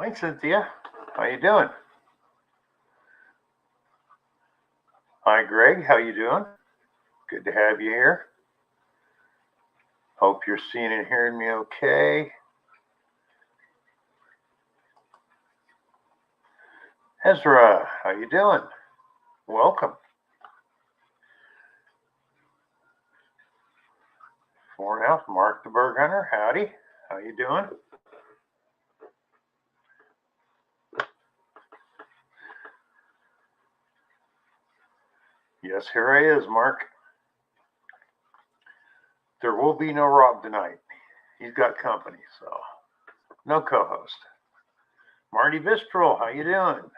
Hi, Cynthia. How you doing? Hi, Greg. How you doing? Good to have you here. Hope you're seeing and hearing me okay. Ezra, how you doing? Welcome. Foreign Mark the Berg Hunter. Howdy. How you doing? Yes, here I is, Mark. There will be no Rob tonight. He's got company, so no co-host. Marty Bistrel, how you doing?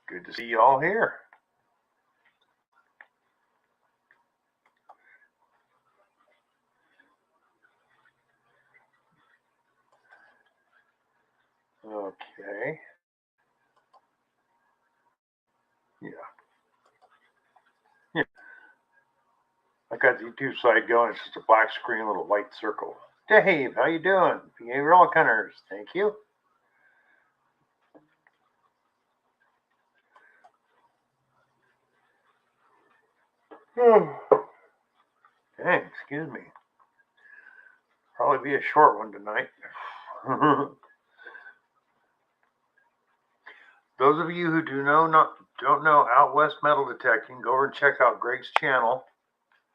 Good to see you all here. Okay. Yeah. Yeah. I got the YouTube side going. It's just a black screen, little white circle. Dave, how you doing? Behavioral Hunters, thank you. Dang, excuse me. Probably be a short one tonight. Those of you who don't know Out West Metal Detecting, go over and check out Greg's channel.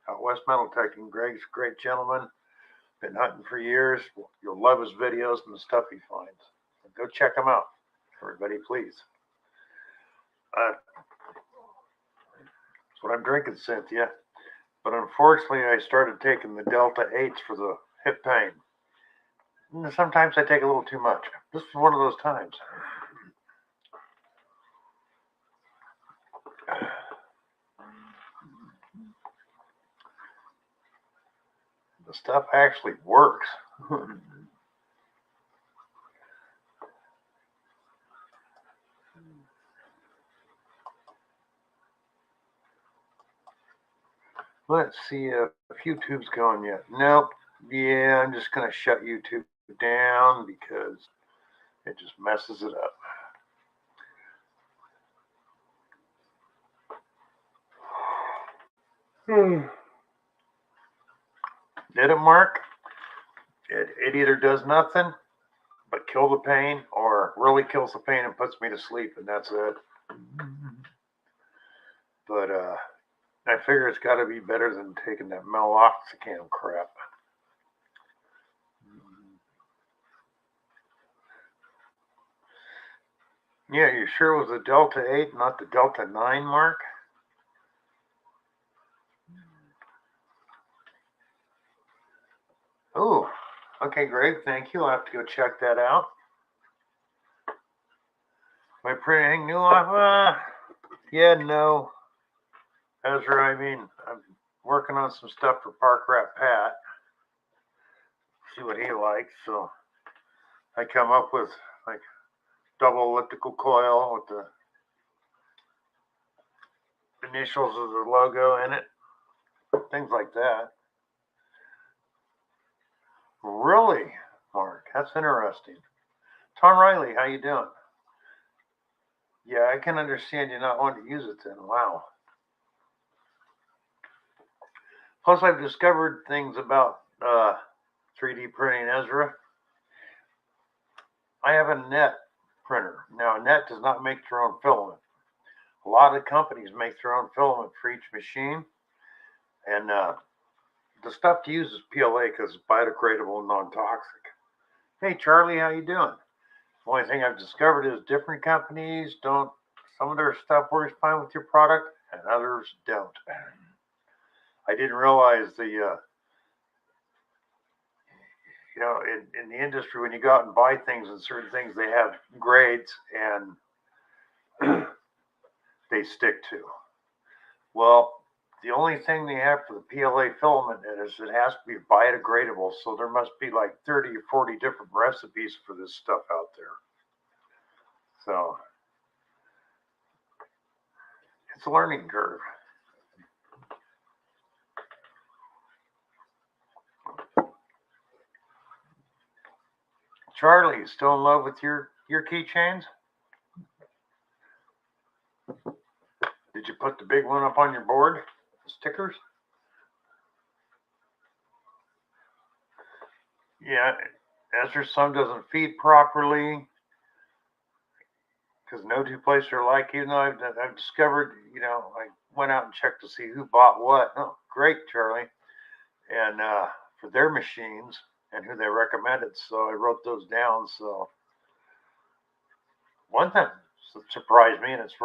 Out West Metal Detecting. Greg's a great gentleman. Been hunting for years. You'll love his videos and the stuff he finds. Go check him out, everybody, please. That's what I'm drinking, Cynthia. But unfortunately, I started taking the Delta 8s for the hip pain. And sometimes I take a little too much. This is one of those times. The stuff actually works. Let's see if YouTube's going yet. Nope. Yeah, I'm just going to shut YouTube down because it just messes it up. Did it, Mark? It either does nothing but kill the pain or really kills the pain and puts me to sleep, and that's it. But I figure it's got to be better than taking that meloxicam crap. Yeah, you sure it was the Delta 8, not the Delta 9, Mark? Oh, okay, Greg, thank you. I'll have to go check that out. Am I printing anything new off? Yeah, no. Ezra, I mean, I'm working on some stuff for Park Rat Pat. See what he likes. So I come up with like double elliptical coil with the initials of the logo in it. Things like that. Really, Mark? That's interesting. Tom Riley, how you doing? Yeah, I can understand you not wanting to use it then. Wow. Plus, I've discovered things about 3D printing, Ezra. I have a net printer. Now, a net does not make their own filament. A lot of companies make their own filament for each machine, and the stuff to use is PLA because it's biodegradable and non-toxic. Hey, Charlie, how you doing? The only thing I've discovered is different companies don't. Some of their stuff works fine with your product, and others don't. I didn't realize in the industry, when you go out and buy things and certain things, they have grades and they stick to. Well, the only thing they have for the PLA filament is it has to be biodegradable. So there must be like 30 or 40 different recipes for this stuff out there. So it's a learning curve. Charlie, you still in love with your keychains? Did you put the big one up on your board? The stickers? Yeah, Ezra's son doesn't feed properly because no two places are alike. Even though I've discovered, I went out and checked to see who bought what. Oh, great, Charlie. And for their machines and who they recommended. So I wrote those down. So one thing surprised me, and it's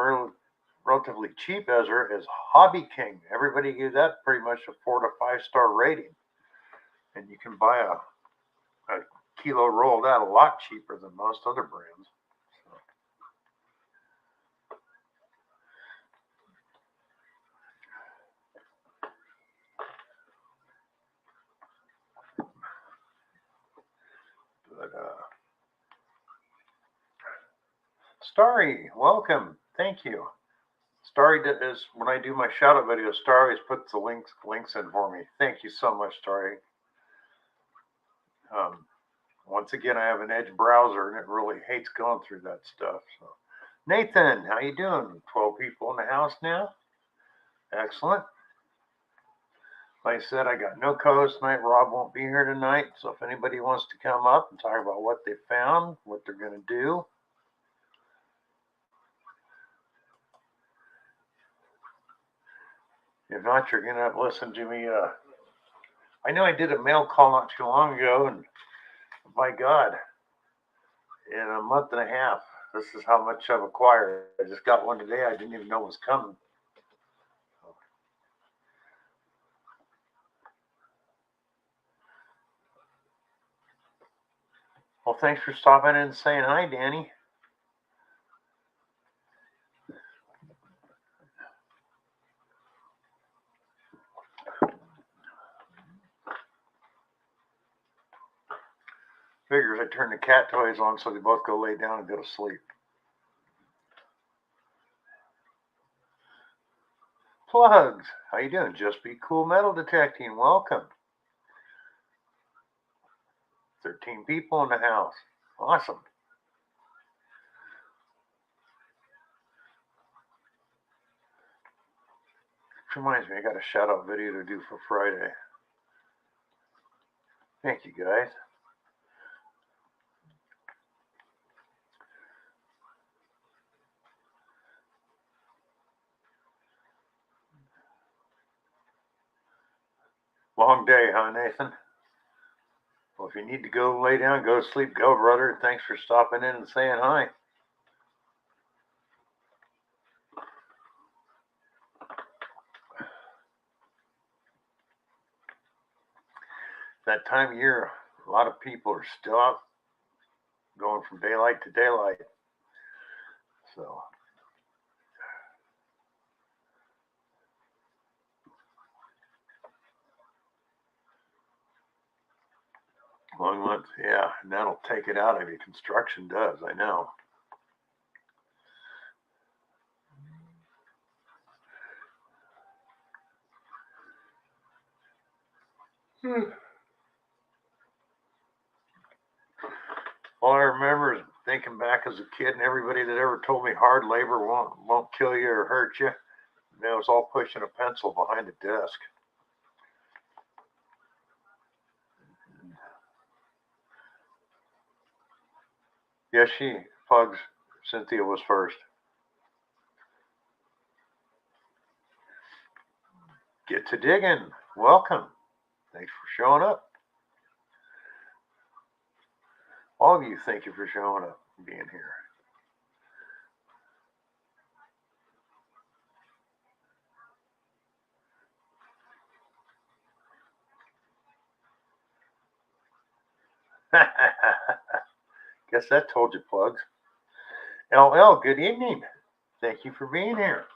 relatively cheap, Ezra, is Hobby King. Everybody gave that pretty much a 4 to 5 star rating. And you can buy a kilo roll of that a lot cheaper than most other brands. But Starry, welcome. Thank you. Starry is when I do my shout out videos, Starry always puts the links in for me. Thank you so much, Starry. Once again, I have an Edge browser and it really hates going through that stuff. So, Nathan, how you doing? 12 people in the house now. Excellent. Like I said, I got no co-host tonight. Rob won't be here tonight. So if anybody wants to come up and talk about what they found, what they're going to do, if not, you're going to have to listen to me. I know I did a mail call not too long ago, and my God, in a month and a half, this is how much I've acquired. I just got one today. I didn't even know was coming. Well, thanks for stopping in and saying hi, Danny. Figures I turn the cat toys on so they both go lay down and go to sleep. Plugs, how you doing? Just Be Cool Metal Detecting, welcome. 13 people in the house. Awesome. Which reminds me, I got a shout out video to do for Friday. Thank you, guys. Long day, huh, Nathan? Well, if you need to go lay down, go to sleep, go, brother. Thanks for stopping in and saying hi. That time of year, a lot of people are still out going from daylight to daylight. So, long months, yeah, and that'll take it out of you. Construction does, I know. All I remember is thinking back as a kid, and everybody that ever told me hard labor won't kill you or hurt you, that was all pushing a pencil behind a desk. Yes, Pugs, Cynthia was first. Get to digging. Welcome. Thanks for showing up. All of you, thank you for showing up and being here. Guess that told you, Plugs. LL, good evening. Thank you for being here.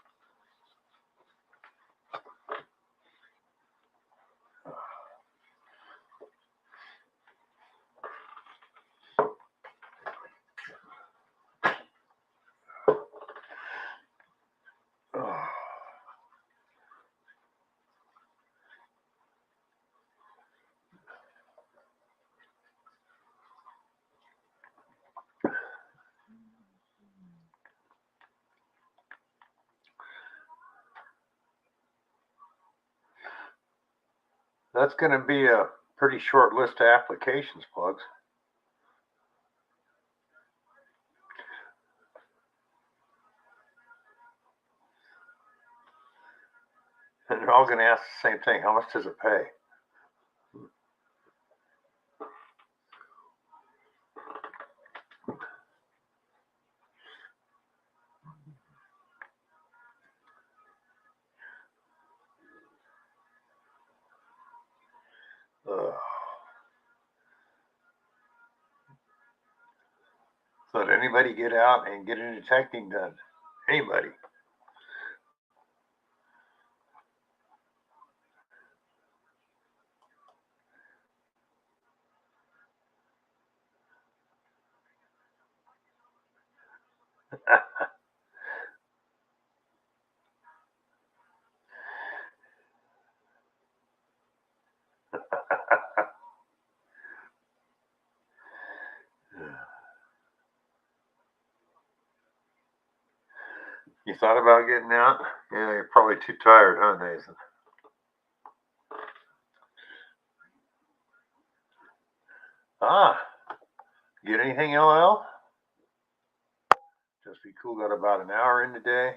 That's going to be a pretty short list of applications, plugs. And they're all going to ask the same thing. How much does it pay? So did anybody get out and get any detecting done? Anybody? You thought about getting out? Yeah, you're probably too tired, huh, Nathan? Get anything, LL? Just be cool. Got about an hour in today.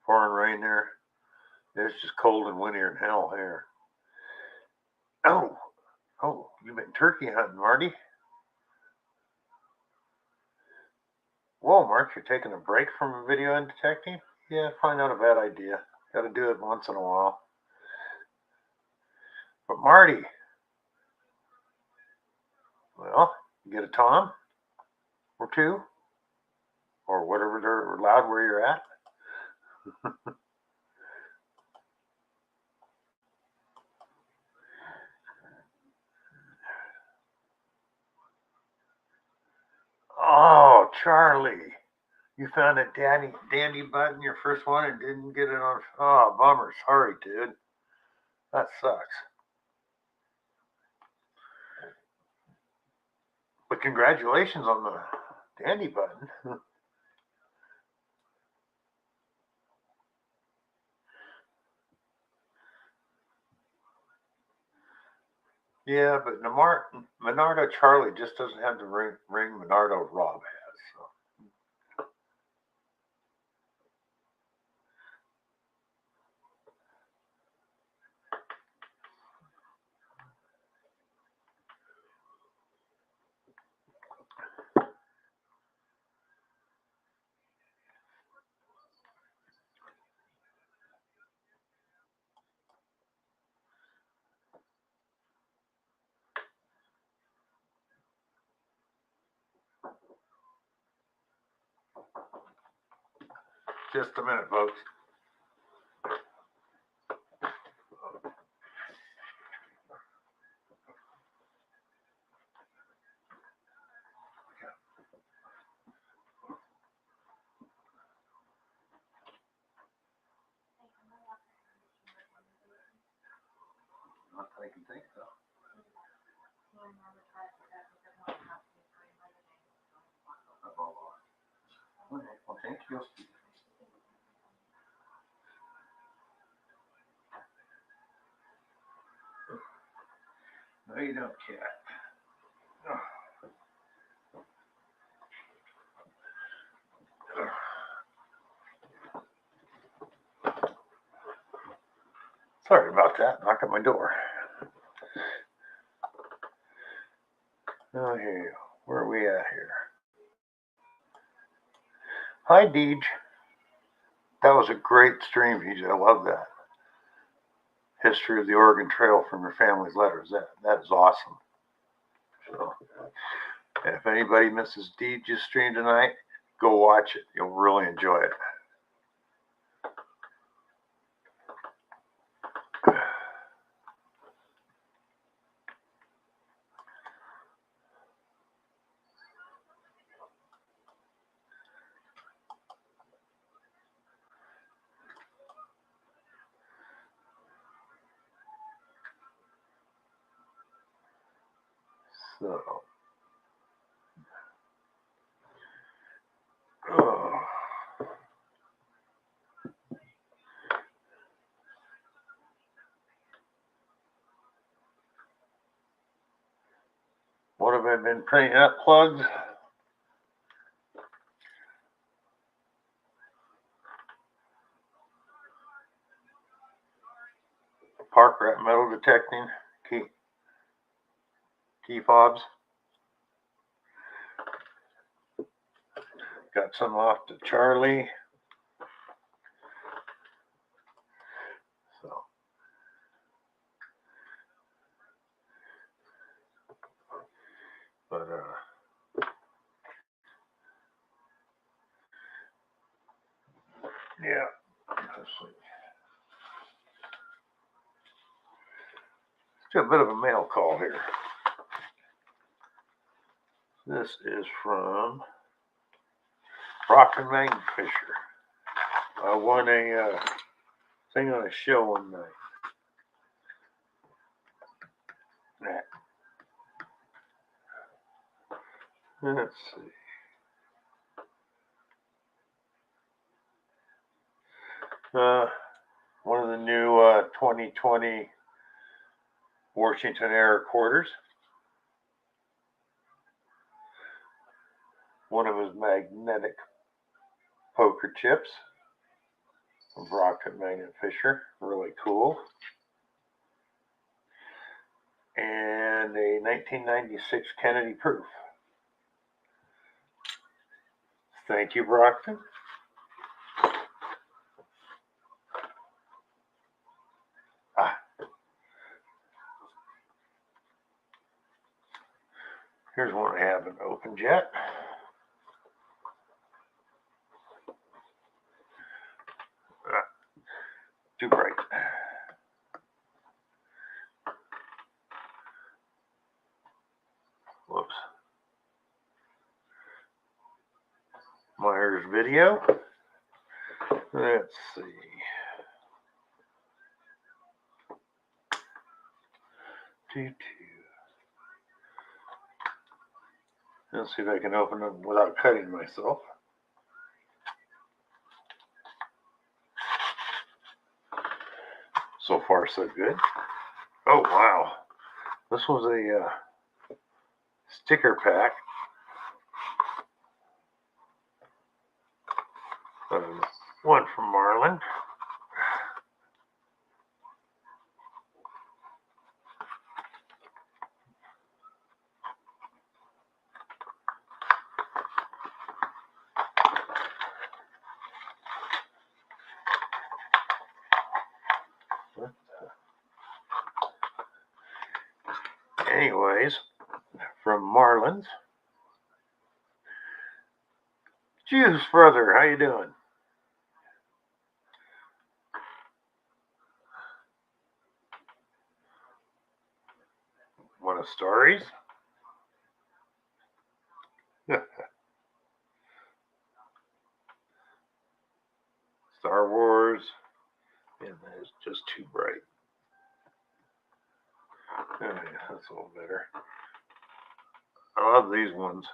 Pouring rain there. It's just cold and windy in hell here. Oh, you've been turkey hunting, Marty. Whoa, Mark, you're taking a break from video and detecting? Yeah, probably not a bad idea. Got to do it once in a while. But Marty, well, you get a tom or two, or whatever they're allowed where you're at. Oh, Charlie, you found a dandy button, your first one, and didn't get it on. Oh, bummer. Sorry, dude. That sucks. But congratulations on the dandy button. Yeah, but Minardo Charlie just doesn't have the ring Minardo Rob has. So. Just a minute, folks. Not that I can think so. Well, thank you. No, you don't, cat. Sorry about that. Knock at my door. Oh, here you go. Where are we at here? Hi, Deej. That was a great stream, Deej. I love that. History of the Oregon Trail from your family's letters. That is awesome. So, if anybody misses Deej's stream tonight, go watch it. You'll really enjoy it. So, have I been printing up plugs? Park rat metal detecting key fobs. Got some off to Charlie. So but yeah, let's see. Let's do a bit of a mail call here. This is from Brockton Fisher. I won a thing on a show one night. Let's see. One of the new 2020 Washington Air quarters. One of his magnetic poker chips from Brockton Fisher. Really cool. And a 1996 Kennedy proof. Thank you, Brockton. Here's one I haven't opened yet. Too bright. Whoops. Myers video. Let's see. Let's see if I can open them without cutting myself. So far, so good. Oh, wow. This was a sticker pack. One from Marlin. Anyways, from Marlin's. Juice brother, how you doing? One of stories. Star Wars. And it's just too bright. Oh, yeah, that's a little better. I love these ones.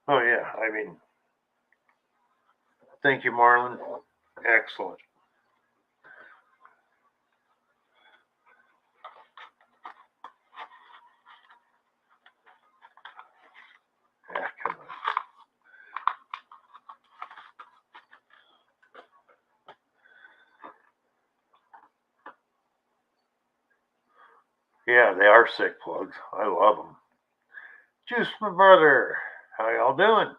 Oh, yeah. I mean, thank you, Marlin. Excellent. Yeah, come on. Yeah, they are sick plugs. I love them. Juice, my brother. How y'all doing?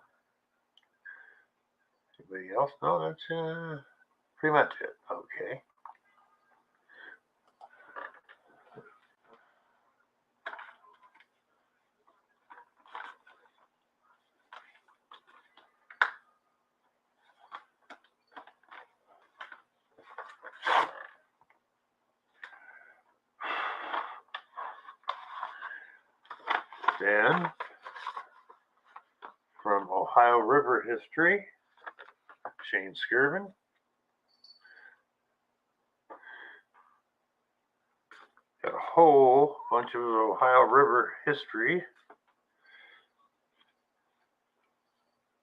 Anybody else? No, that's pretty much it. Okay. Then, from Ohio River History, Shane Skirvin. Got a whole bunch of Ohio River history.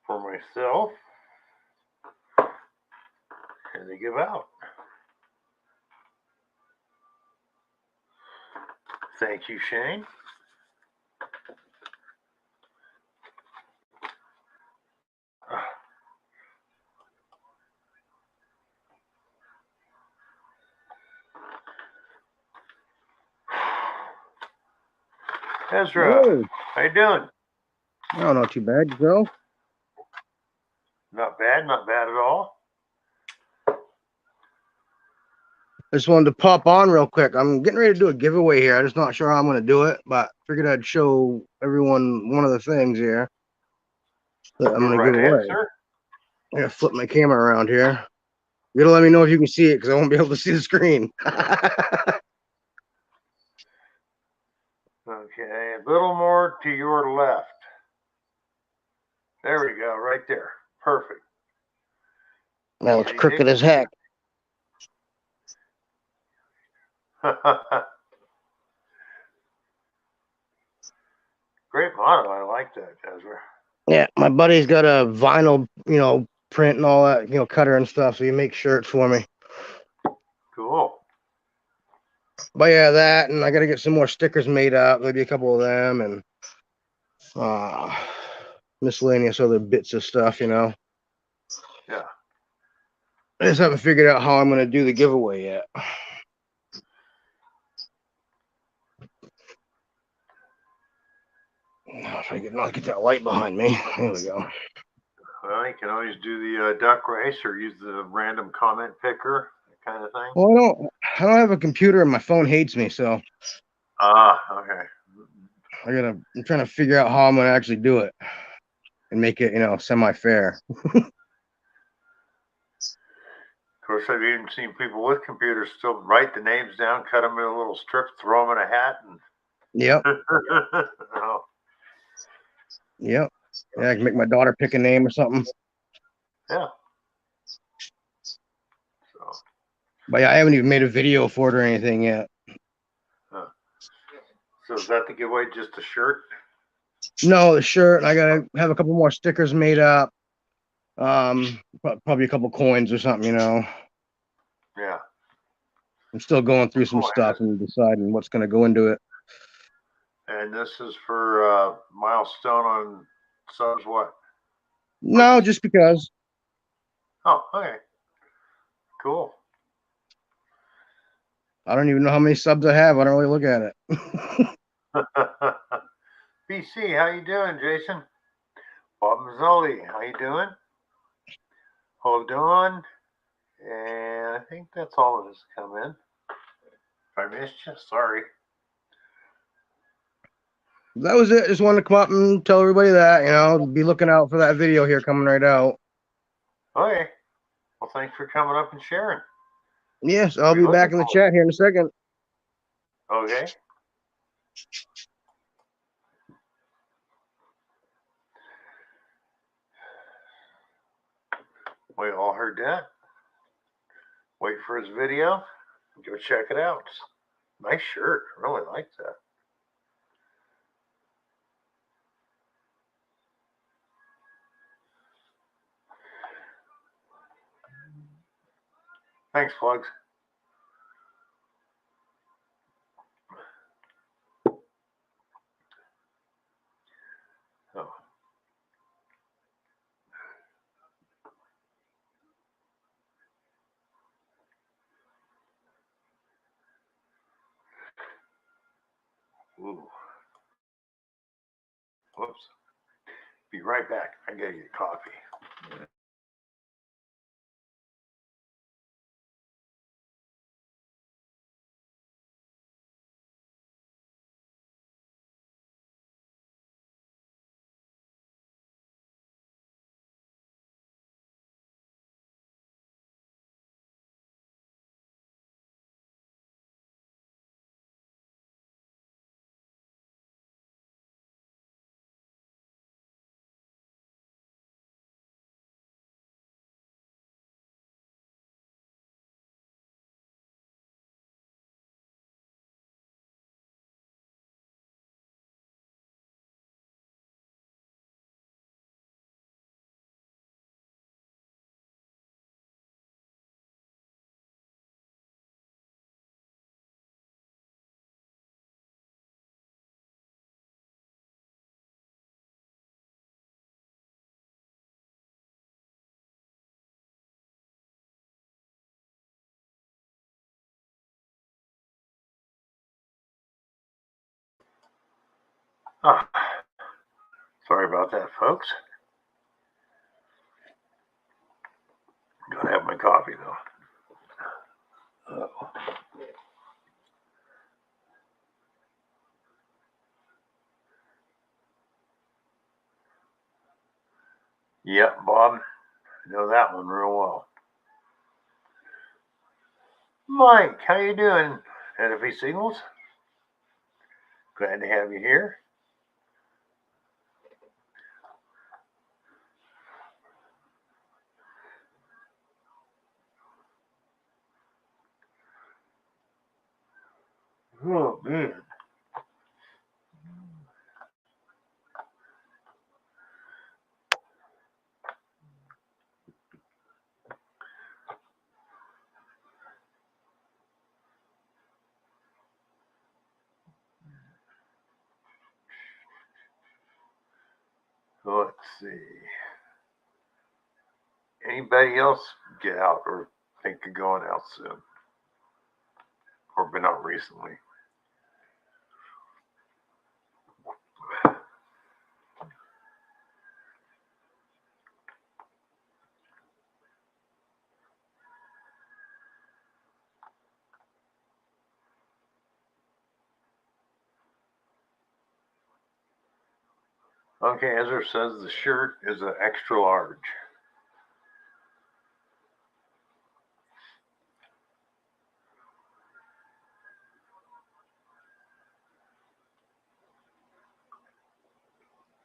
for myself and to give out. Thank you, Shane. Ezra, Hey. how you doing? Oh, not too bad, Joe. Not bad at all. I just wanted to pop on real quick. I'm getting ready to do a giveaway here. I'm just not sure how I'm going to do it, but figured I'd show everyone one of the things here that I'm going to Right give ahead, away. sir. I'm going to flip my camera around here. You got to let me know if you can see it because I won't be able to see the screen. Okay, a little more to your left. There we go, right there. Perfect. Now it's crooked as heck. Great model. I like that, Ezra. Yeah, my buddy's got a vinyl, print and all that, cutter and stuff. So he makes shirts for me. Cool. But yeah, that, and I got to get some more stickers made up. Maybe a couple of them, and miscellaneous other bits of stuff, Yeah. I just haven't figured out how I'm going to do the giveaway yet. Now, if I can not get that light behind me. There we go. Well, you can always do the duck race or use the random comment picker, that kind of thing. Well, I don't have a computer and my phone hates me, so Okay. I'm trying to figure out how I'm going to actually do it and make it, semi-fair. Of course, I've even seen people with computers still write the names down, cut them in a little strip, throw them in a hat, and Yep. oh. Yep. Yeah, I can make my daughter pick a name or something. Yeah. So. But yeah, I haven't even made a video for it or anything yet. So is that the giveaway? Just a shirt? No, the shirt. I gotta have a couple more stickers made up. Probably a couple coins or something, Yeah. I'm still going through some Cool. stuff and deciding what's going to go into it. And this is for milestone on subs what? No, just because. Oh, okay. Cool. I don't even know how many subs I have. I don't really look at it. BC, how you doing, Jason? Bob Mazzoli, how you doing? Hold on. And I think that's all of us come in. If I missed you, sorry. That was it. Just wanted to come up and tell everybody that, be looking out for that video here coming right out. Okay. Well, thanks for coming up and sharing. Yes, I'll be back in the chat here in a second. Okay. We all heard that. Wait for his video. Go check it out. Nice shirt. Really like that. Thanks, Plugs. Oh. Ooh. Whoops. Be right back. I gotta get coffee. Ah, sorry about that, folks. Gotta have my coffee though. Oh. Yep, Bob. I know that one real well. Mike, how you doing? NFA Signals? Glad to have you here. Oh, man. Let's see. Anybody else get out or think of going out soon? Or been out recently? Okay, Ezra says the shirt is an extra large.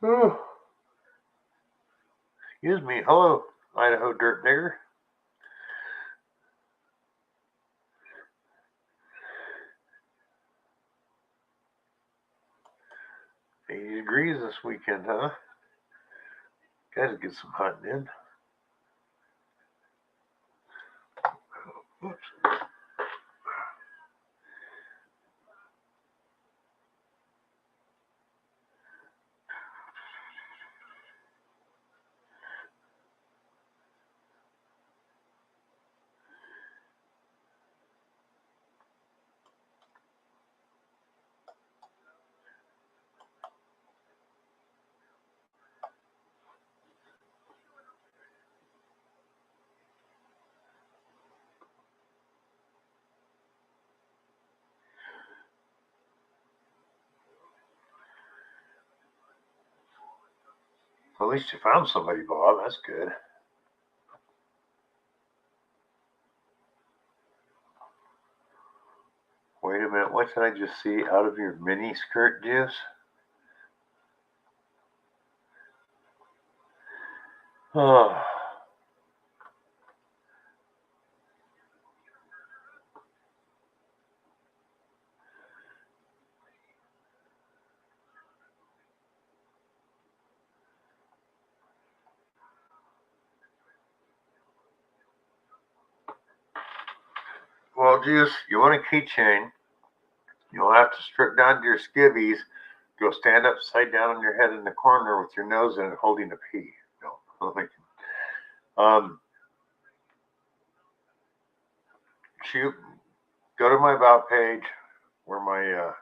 Oh. Excuse me. Hello, Idaho Dirt Digger. 80 degrees this weekend, huh? Guys, get some hunting in. Oops. Well, at least you found somebody, Bob. That's good. Wait a minute. What did I just see out of your mini skirt juice? Oh. Well, Juice, you want a keychain. You'll have to strip down to your skivvies, go stand upside down on your head in the corner with your nose in it holding a pea. No. Shoot, go to my About page where my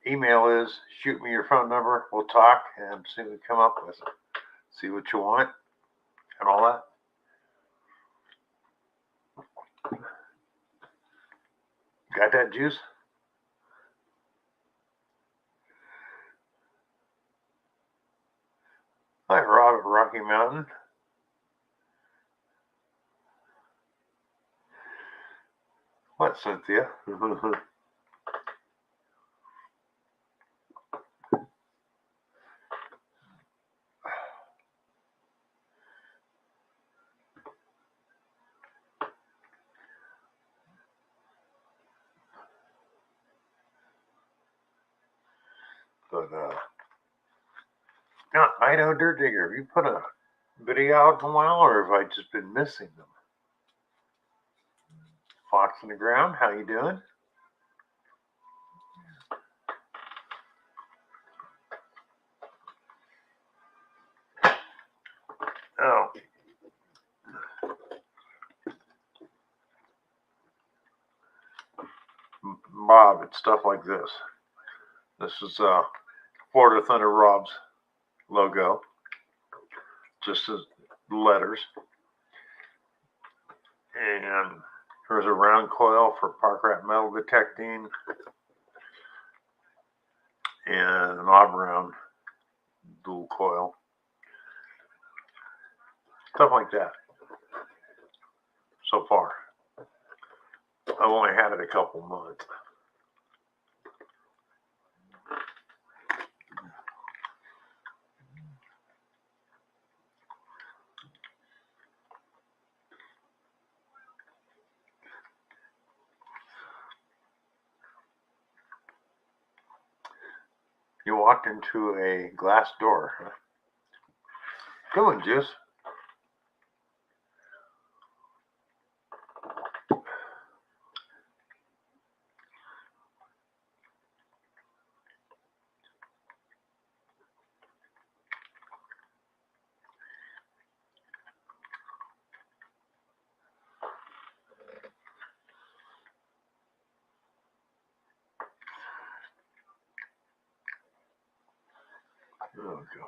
email is. Shoot me your phone number. We'll talk and see what we come up with. See what you want and all that. Got that, Juice? Hi, Rob at Rocky Mountain. What, Cynthia? But now, Idaho Dirt Digger, have you put a video out in a while, or have I just been missing them? Fox in the ground, how you doing? Oh, Bob, it's stuff like this. This is Florida Thunder Rob's logo, just as letters. And there's a round coil for Park Rat metal detecting, and an odd round dual coil. Stuff like that. So far. I've only had it a couple months. You walked into a glass door, huh? Good one, Juice. Oh, God.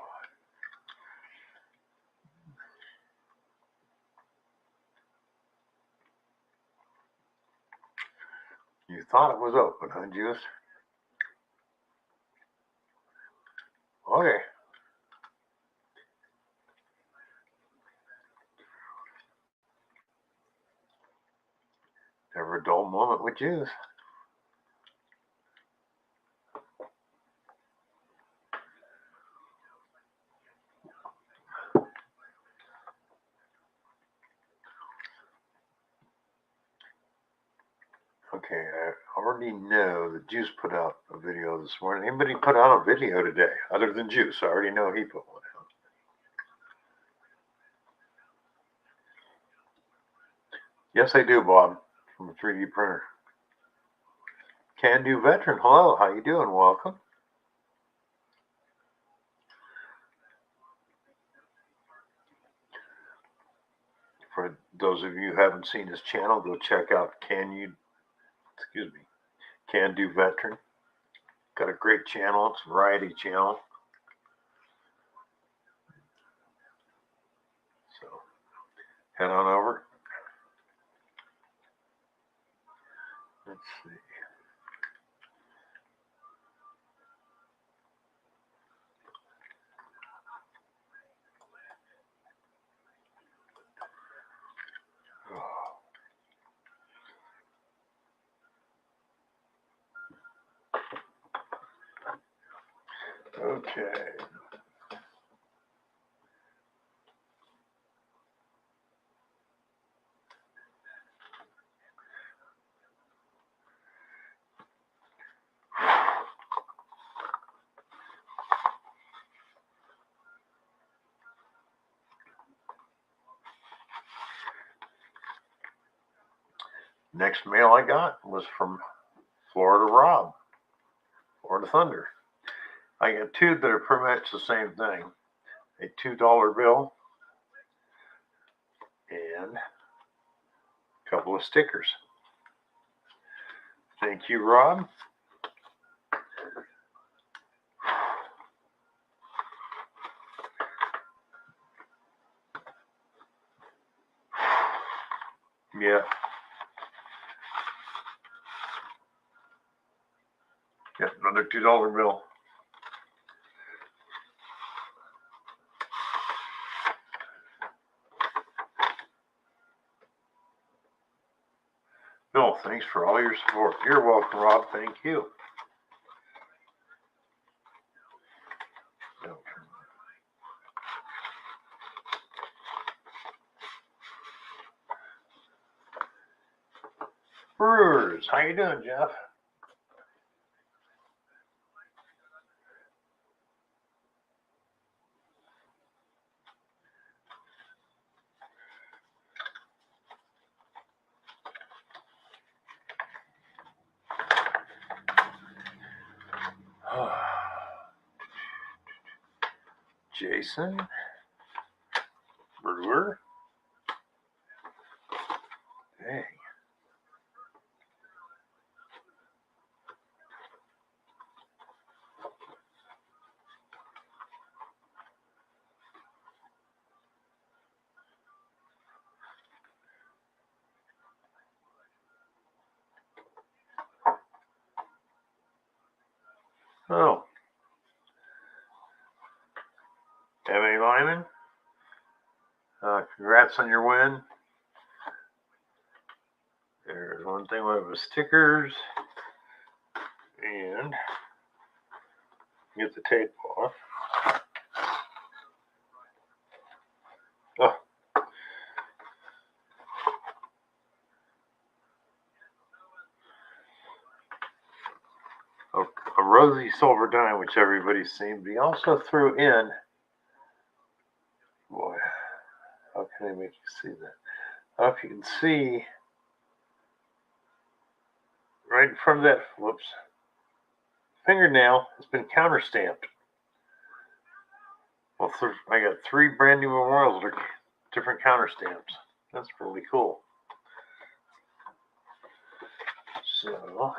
You thought it was open, huh, Juice? Okay. Never a dull moment with Juice. Okay, I already know that Juice put out a video this morning. Anybody put out a video today other than Juice? I already know he put one out. Yes, I do, Bob, from a 3D printer. Can Do Veteran, hello, how you doing? Welcome. For those of you who haven't seen his channel, go check out Can Do Veteran. Got a great channel. It's a variety channel. So head on over. Let's see. Okay. Next mail I got was from Florida Rob, Florida Thunder. I got two that are pretty much the same thing. A $2 bill and a couple of stickers. Thank you, Rob. Yeah. Got another $2 bill. Bill, thanks for all your support. You're welcome, Rob. Thank you. Brewers, how you doing, Jeff? Jason Brewer. Dang. Oh, M.A. Lyman, congrats on your win. There's one thing with the stickers, and get the tape off. Oh. A rosy silver dime, which everybody's seen, but he also threw in, boy, how can I make you see that? I don't know if you can see right in front of that, whoops, fingernail has been counter stamped. Well, I got 3 brand new memorials that are different counter stamps. That's really cool. So,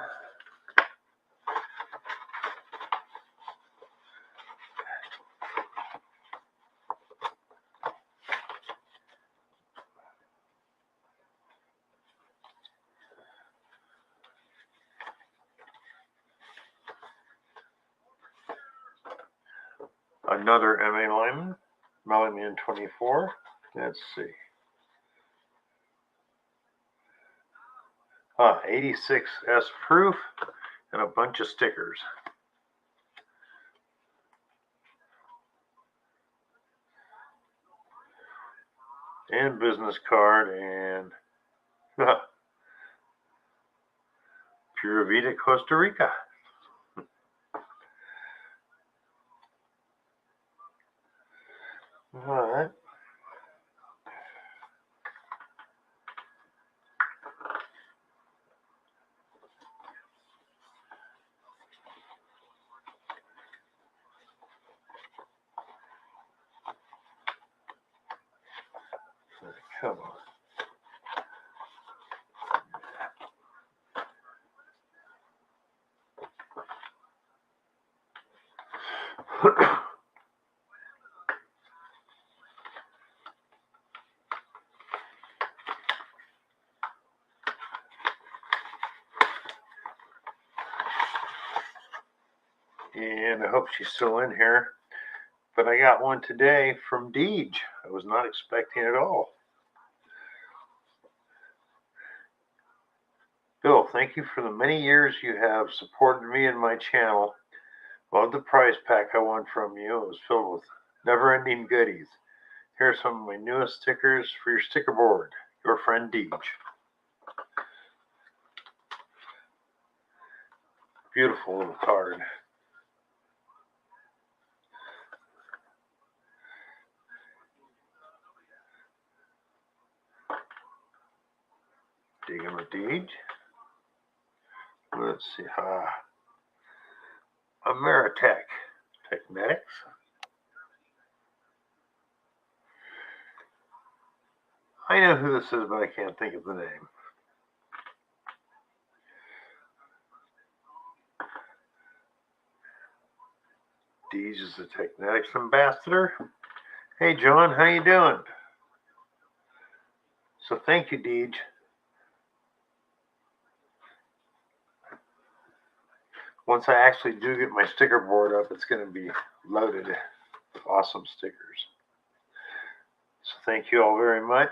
another M.A. Lyman, Mellyman 24. Let's see. 86S proof and a bunch of stickers. And business card and Pura Vida, Costa Rica. All right. Come on. And I hope she's still in here. But I got one today from Deej. I was not expecting it at all. Bill, thank you for the many years you have supported me and my channel. Love the prize pack I won from you. It was filled with never-ending goodies. Here are some of my newest stickers for your sticker board. Your friend Deej. Beautiful little card. Digging with Deej. Let's see. Ameritech Technetics. I know who this is, but I can't think of the name. Deej is the Technetics ambassador. Hey, John, how you doing? So thank you, Deej. Once I actually do get my sticker board up, it's going to be loaded with awesome stickers. So thank you all very much.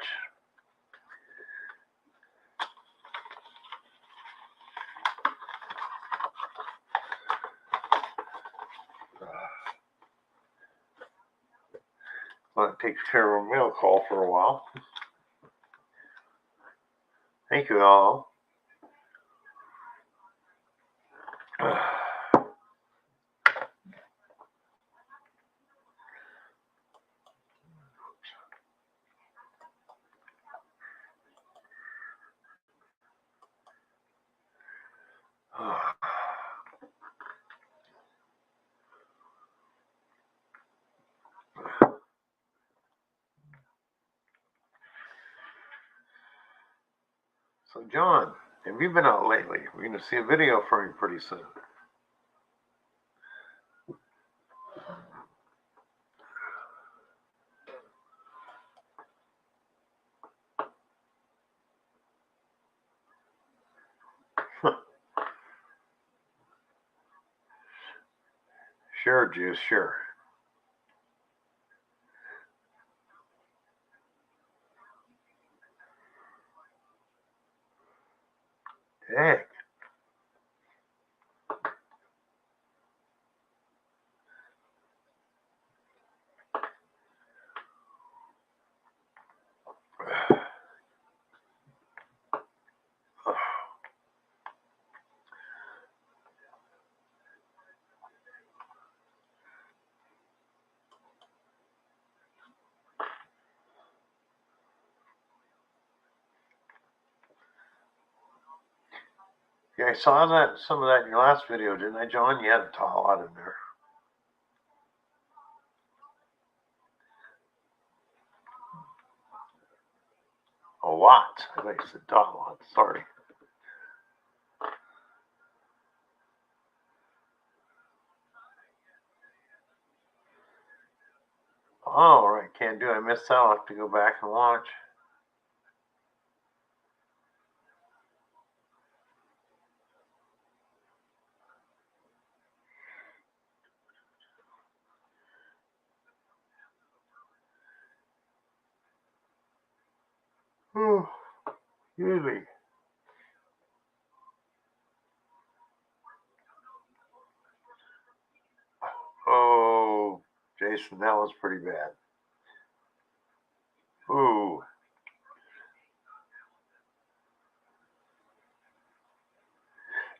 Well, it takes care of a mail call for a while. Thank you all. So, John, have you been out lately? We're going to see a video from you pretty soon. Sure, Juice, sure. Heck. Yeah, I saw that some of that in your last video, didn't I, John? You had a lot in there. A lot. I think it's a lot. Sorry. Oh, right. Can't do it. I missed that. I'll have to go back and watch. Oh, excuse me. Oh, Jason, that was pretty bad. Ooh.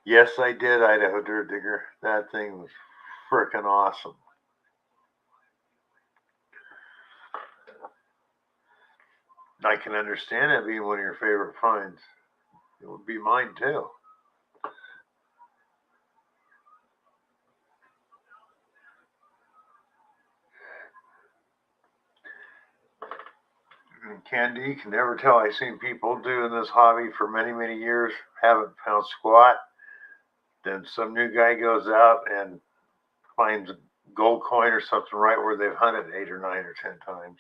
Yes, I did, Idaho Dirt Digger. That thing was freaking awesome. I can understand it being one of your favorite finds. It would be mine too. And Candy, you can never tell. I've seen people doing this hobby for many, many years, haven't found squat. Then some new guy goes out and finds a gold coin or something right where they've hunted 8 or 9 or 10 times.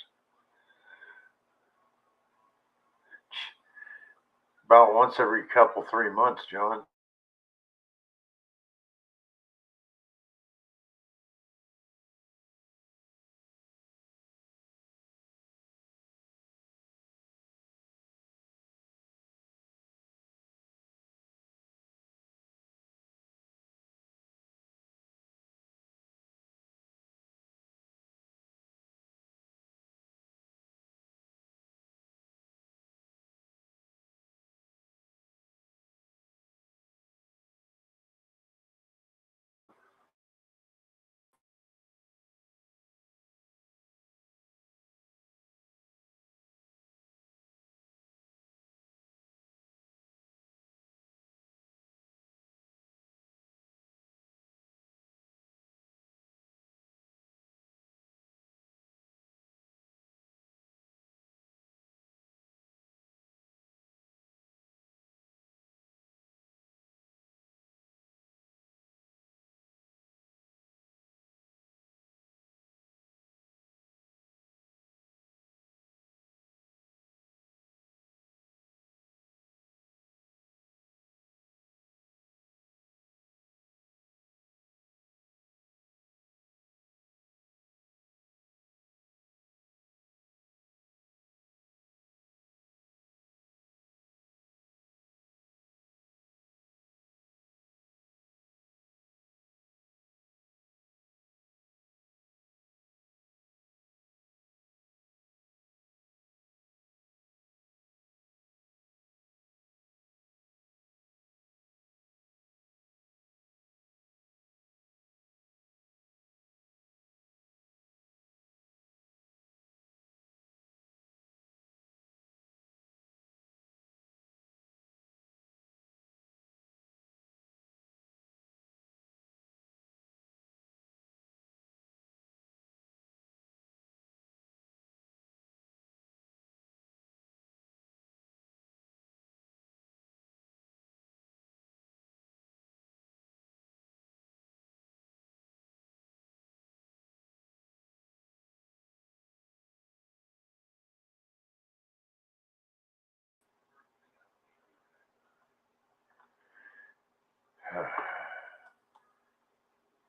About once every couple, 3 months, John.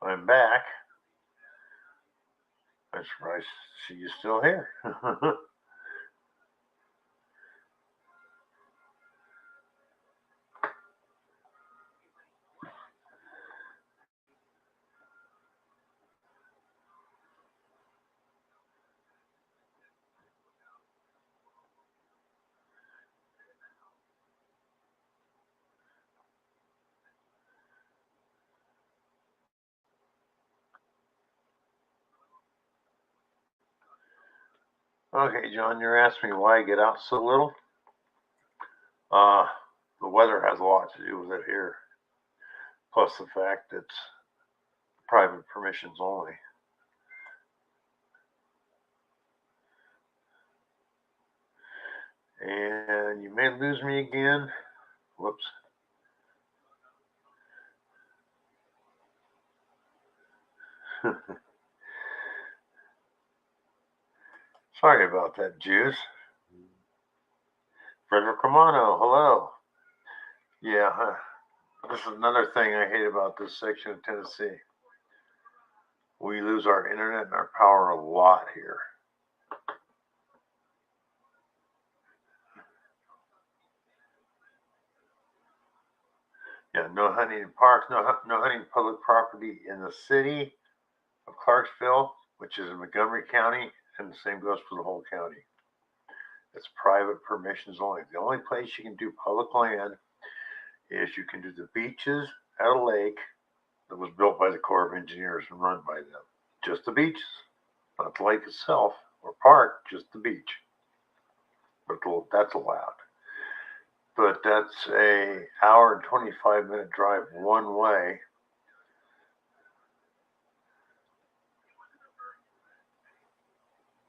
I'm back. I'm surprised she's still here. Okay, John, you're asking me why I get out so little. Uh, the weather has a lot to do with it here. Plus the fact that it's private permissions only. And you may lose me again. Whoops. Sorry about that, Juice. Frederick Romano, hello. Yeah, this is another thing I hate about this section of Tennessee. We lose our internet and our power a lot here. Yeah, no hunting in parks, no hunting public property in the city of Clarksville, which is in Montgomery County, and the same goes for the whole county. It's private permissions only. The only place you can do public land is you can do the beaches at a lake that was built by the Corps of Engineers and run by them. Just the beaches, not the lake itself or park, just the beach. But that's allowed. But that's a hour and 25-minute drive one way.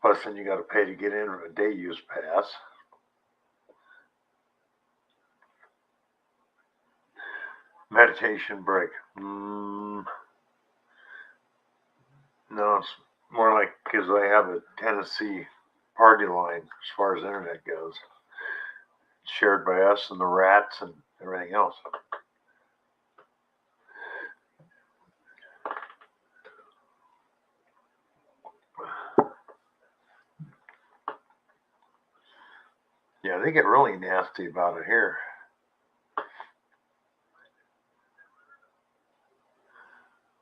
Plus, then you got to pay to get in a day use pass. Meditation break. No, it's more like because I have a Tennessee party line as far as internet goes. It's shared by us and the rats and everything else. Yeah, they get really nasty about it here.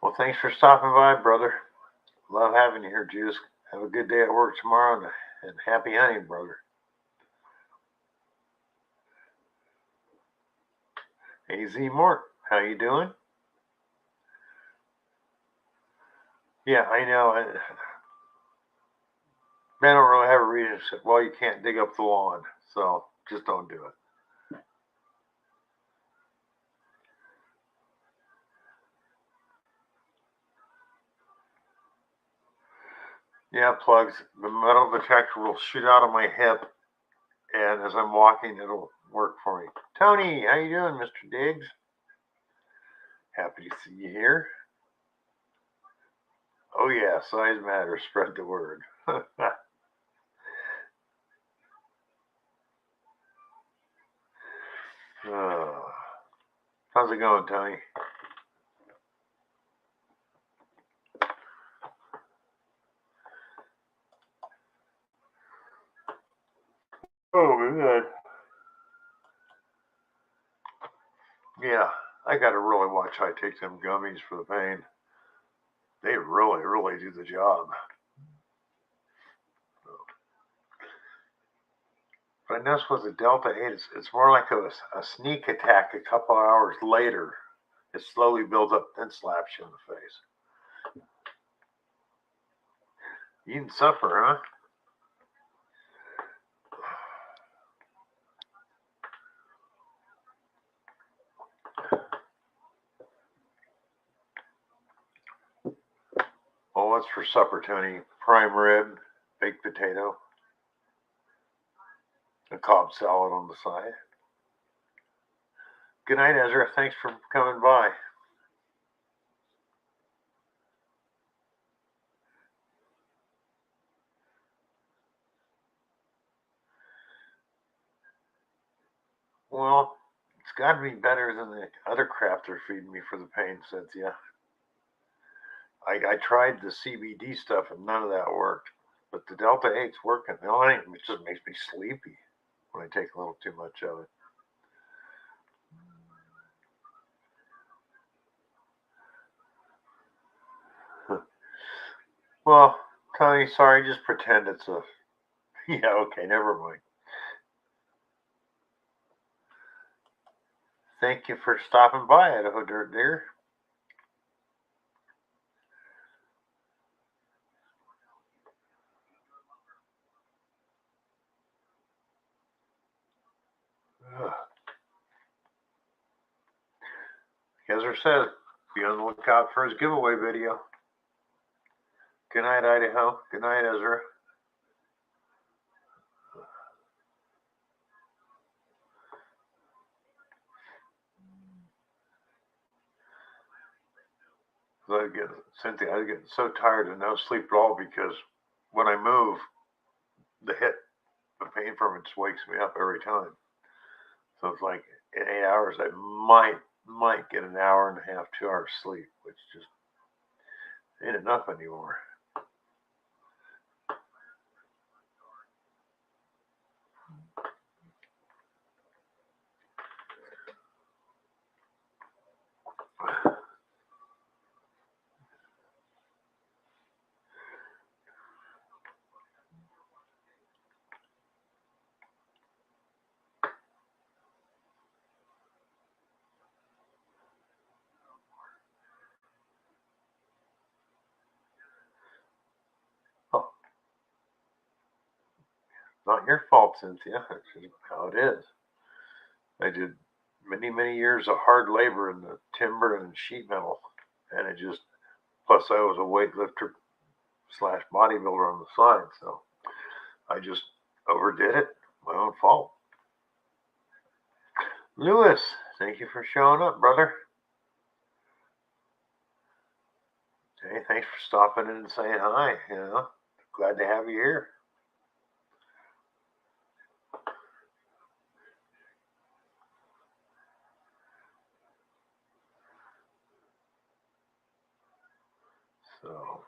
Well, thanks for stopping by, brother. Love having you here, Juice. Have a good day at work tomorrow and happy hunting, brother. AZ Mort, how you doing? Yeah, I know. I don't really have a reason to say, well, you can't dig up the lawn, so just don't do it. Yeah, plugs. The metal detector will shoot out of my hip, and as I'm walking, it'll work for me. Tony, how you doing, Mr. Diggs? Happy to see you here. Oh yeah, size matters. Spread the word. Oh, how's it going, Tony? Oh, good. Yeah, I gotta really watch how I take them gummies for the pain. They really, really do the job. But I noticed with the Delta 8, it's more like a sneak attack a couple hours later. It slowly builds up, then slaps you in the face. You can suffer, huh? Well, what's for supper, Tony? Prime rib, baked potato, a Cobb salad on the side. Good night, Ezra. Thanks for coming by. Well, it's got to be better than the other crap they're feeding me for the pain, Cynthia. I tried the CBD stuff and none of that worked. But the Delta 8's working. The only thing, it just makes me sleepy when I take a little too much of it. Well, Tony, sorry, just pretend it's a. Yeah, okay, never mind. Thank you for stopping by, Idaho Dirt Deer. Ezra says, be on the lookout for his giveaway video. Good night, Idaho. Good night, Ezra. Cynthia, I get so tired and no sleep at all because when I move, the pain from it just wakes me up every time. So it's like in 8 hours, I might get an hour and a half, 2 hours sleep, which just ain't enough anymore. Oh, not your fault, Cynthia. That's just how it is. I did many years of hard labor in the timber and sheet metal, and it just plus I was a weightlifter / bodybuilder on the side, so I just overdid it. My own fault. Lewis, thank you for showing up, brother. Hey, thanks for stopping in and saying hi. Glad to have you here. So,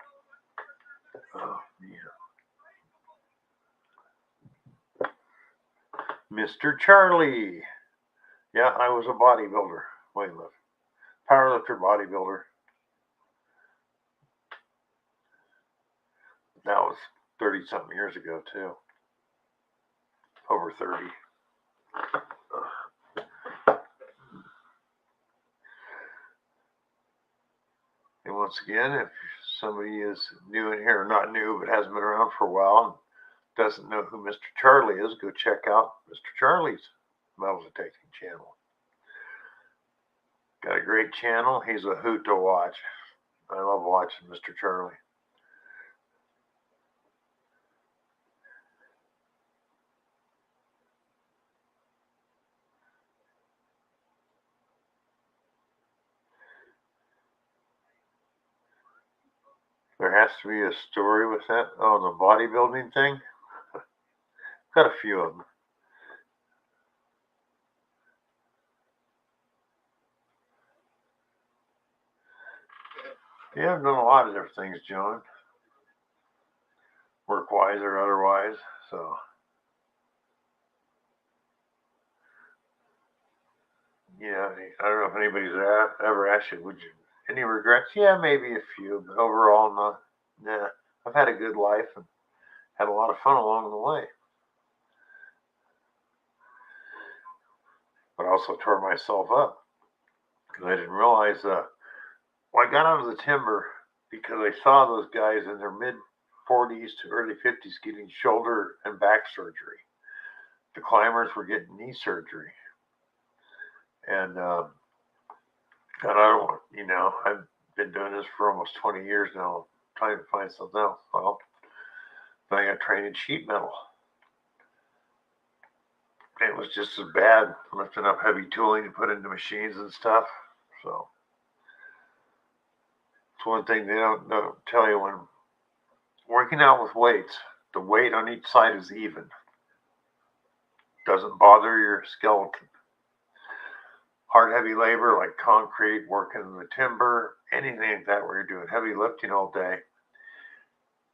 oh yeah. Mr. Charlie. Yeah, I was a bodybuilder, powerlifter bodybuilder. That was 30 something years ago, too. Over 30. And once again, if somebody is new in here, not new, but hasn't been around for a while and doesn't know who Mr. Charlie is, go check out Mr. Charlie's metal detecting channel. Got a great channel. He's a hoot to watch. I love watching Mr. Charlie. There has to be a story with that. Oh, the bodybuilding thing? Got a few of them. Yeah, I've done a lot of different things, John. Work-wise or otherwise, so. Yeah, I don't know if anybody's ever asked you, would you, any regrets? Yeah, maybe a few, but overall, not. Nah, I've had a good life and had a lot of fun along the way. But I also tore myself up because I didn't realize. Well, I got out of the timber because I saw those guys in their mid 40s to early 50s getting shoulder and back surgery. The climbers were getting knee surgery. And I don't want, I've been doing this for almost 20 years now, trying to find something else. Well, then I got trained in sheet metal. It was just as bad lifting up heavy tooling to put into machines and stuff. So it's one thing they don't tell you when working out with weights, the weight on each side is even. Doesn't bother your skeleton. hard, heavy labor like concrete, working in the timber, anything like that where you're doing heavy lifting all day,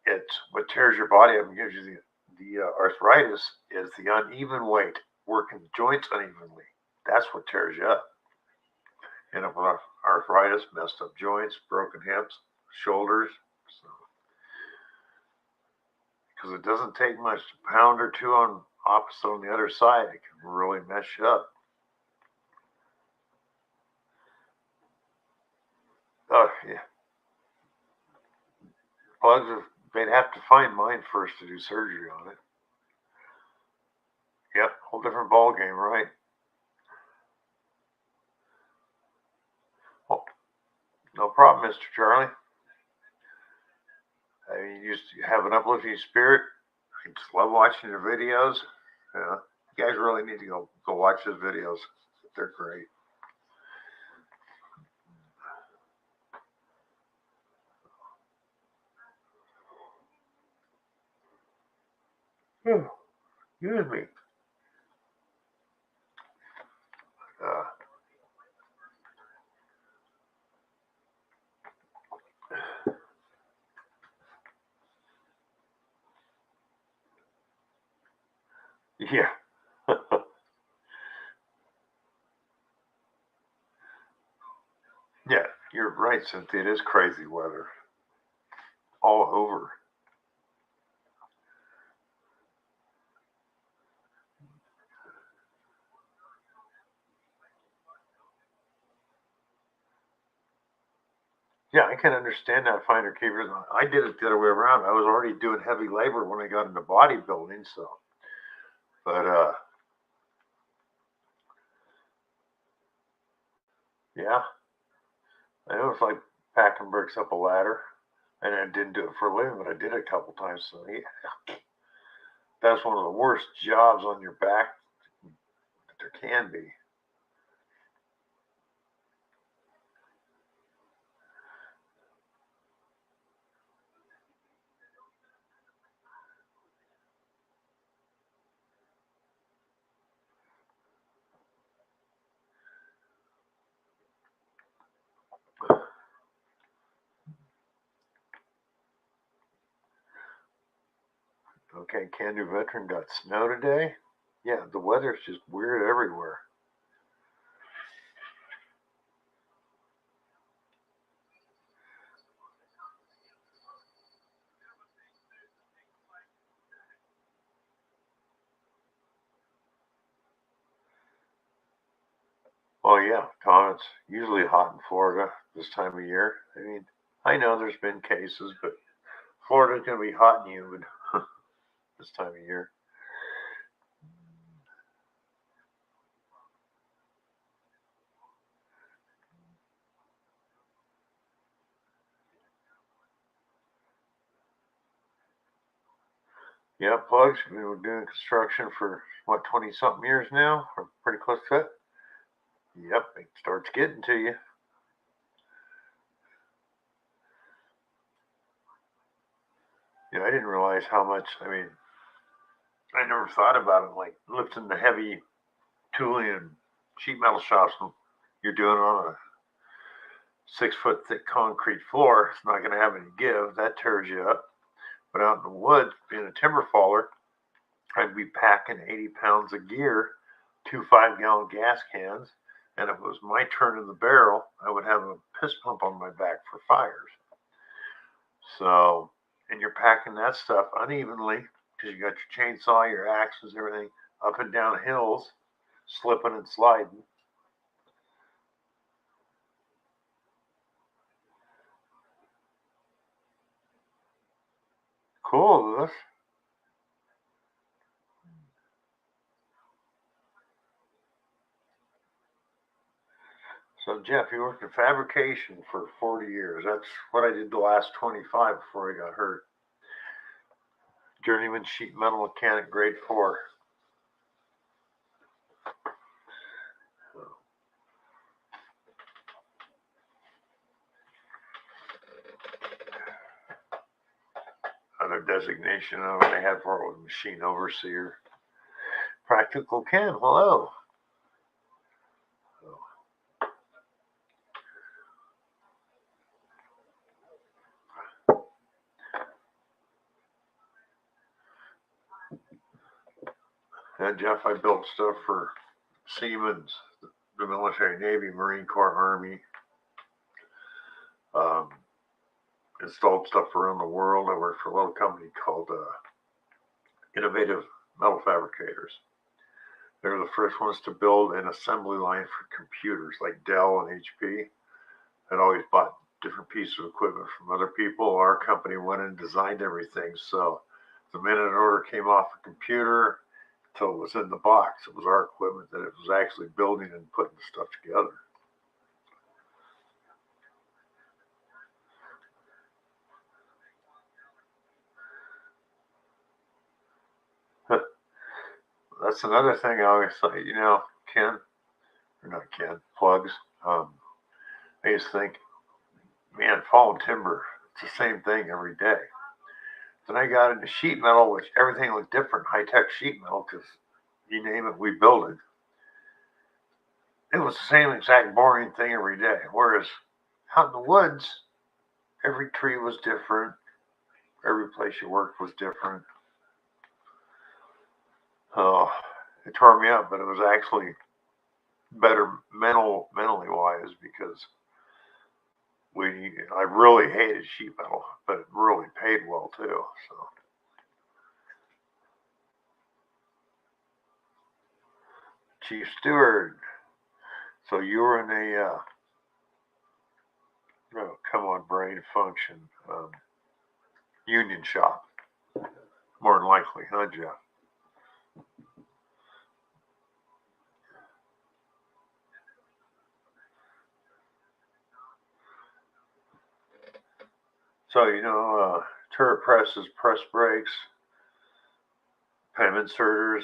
it's what tears your body up and gives you the arthritis is the uneven weight, working the joints unevenly. That's what tears you up. End up with arthritis, messed up joints, broken hips, shoulders. So, because it doesn't take much, a pound or two on opposite on the other side, it can really mess you up. Oh yeah, plugs. They'd have to find mine first to do surgery on it. Yep, whole different ball game, right? Well, no problem, Mr. Charlie. You just have an uplifting spirit. I just love watching your videos. Yeah, you guys really need to go watch his videos. They're great. Excuse me. Uh, yeah. Yeah, you're right, Cynthia. It is crazy weather all over. Yeah, I can understand that finder keepers. I did it the other way around. I was already doing heavy labor when I got into bodybuilding, so but yeah, I know it's like packing bricks up a ladder. And I didn't do it for a living, but I did it a couple times. So yeah, that's one of the worst jobs on your back that there can be. Okay, Can-Do Veteran got snow today. Yeah, the weather's just weird everywhere. Well, yeah, Tom, it's usually hot in Florida this time of year. I mean, I know there's been cases, but Florida's going to be hot and humid this time of year. Yeah, plugs. We've been doing construction for what 20 something years now. We're pretty close to it. Yep, it starts getting to you. Yeah, I didn't realize how much. I mean, I never thought about it like lifting the heavy tooling and sheet metal shops. You're doing on a 6 foot thick concrete floor. It's not going to have any give. That tears you up. But out in the woods, being a timber faller, I'd be packing 80 pounds of gear, 2 5-gallon gas cans, and if it was my turn in the barrel, I would have a piss pump on my back for fires. So, and you're packing that stuff unevenly because you got your chainsaw, your axes, everything up and down hills, slipping and sliding. Cool, Lewis. So, Jeff, you worked in fabrication for 40 years. That's what I did the last 25 before I got hurt. Journeyman sheet metal mechanic, grade 4. Other designation I had for it was machine overseer. Practical Ken, hello. And Jeff, I built stuff for Siemens, the military, Navy, Marine Corps, Army. Um, Installed stuff around the world. I worked for a little company called Innovative Metal Fabricators. They were the first ones to build an assembly line for computers like Dell and HP. I'd always bought different pieces of equipment from other people. Our company went and designed everything. So the minute an order came off a computer until it was in the box, it was our equipment that it was actually building and putting the stuff together. That's another thing I always say, Ken, or not Ken, plugs. Um, I used to think, man, fallen timber, it's the same thing every day. Then I got into sheet metal, which everything looked different, high tech sheet metal, because you name it, we build it. It was the same exact boring thing every day. Whereas out in the woods, every tree was different, every place you worked was different. Oh, it tore me up, but it was actually better mentally wise because I really hated sheet metal, but it really paid well too. So Chief Stewart, so you were in a oh, come on, brain function union shop, more than likely, huh, Jeff? So turret presses, press brakes, PEM inserters.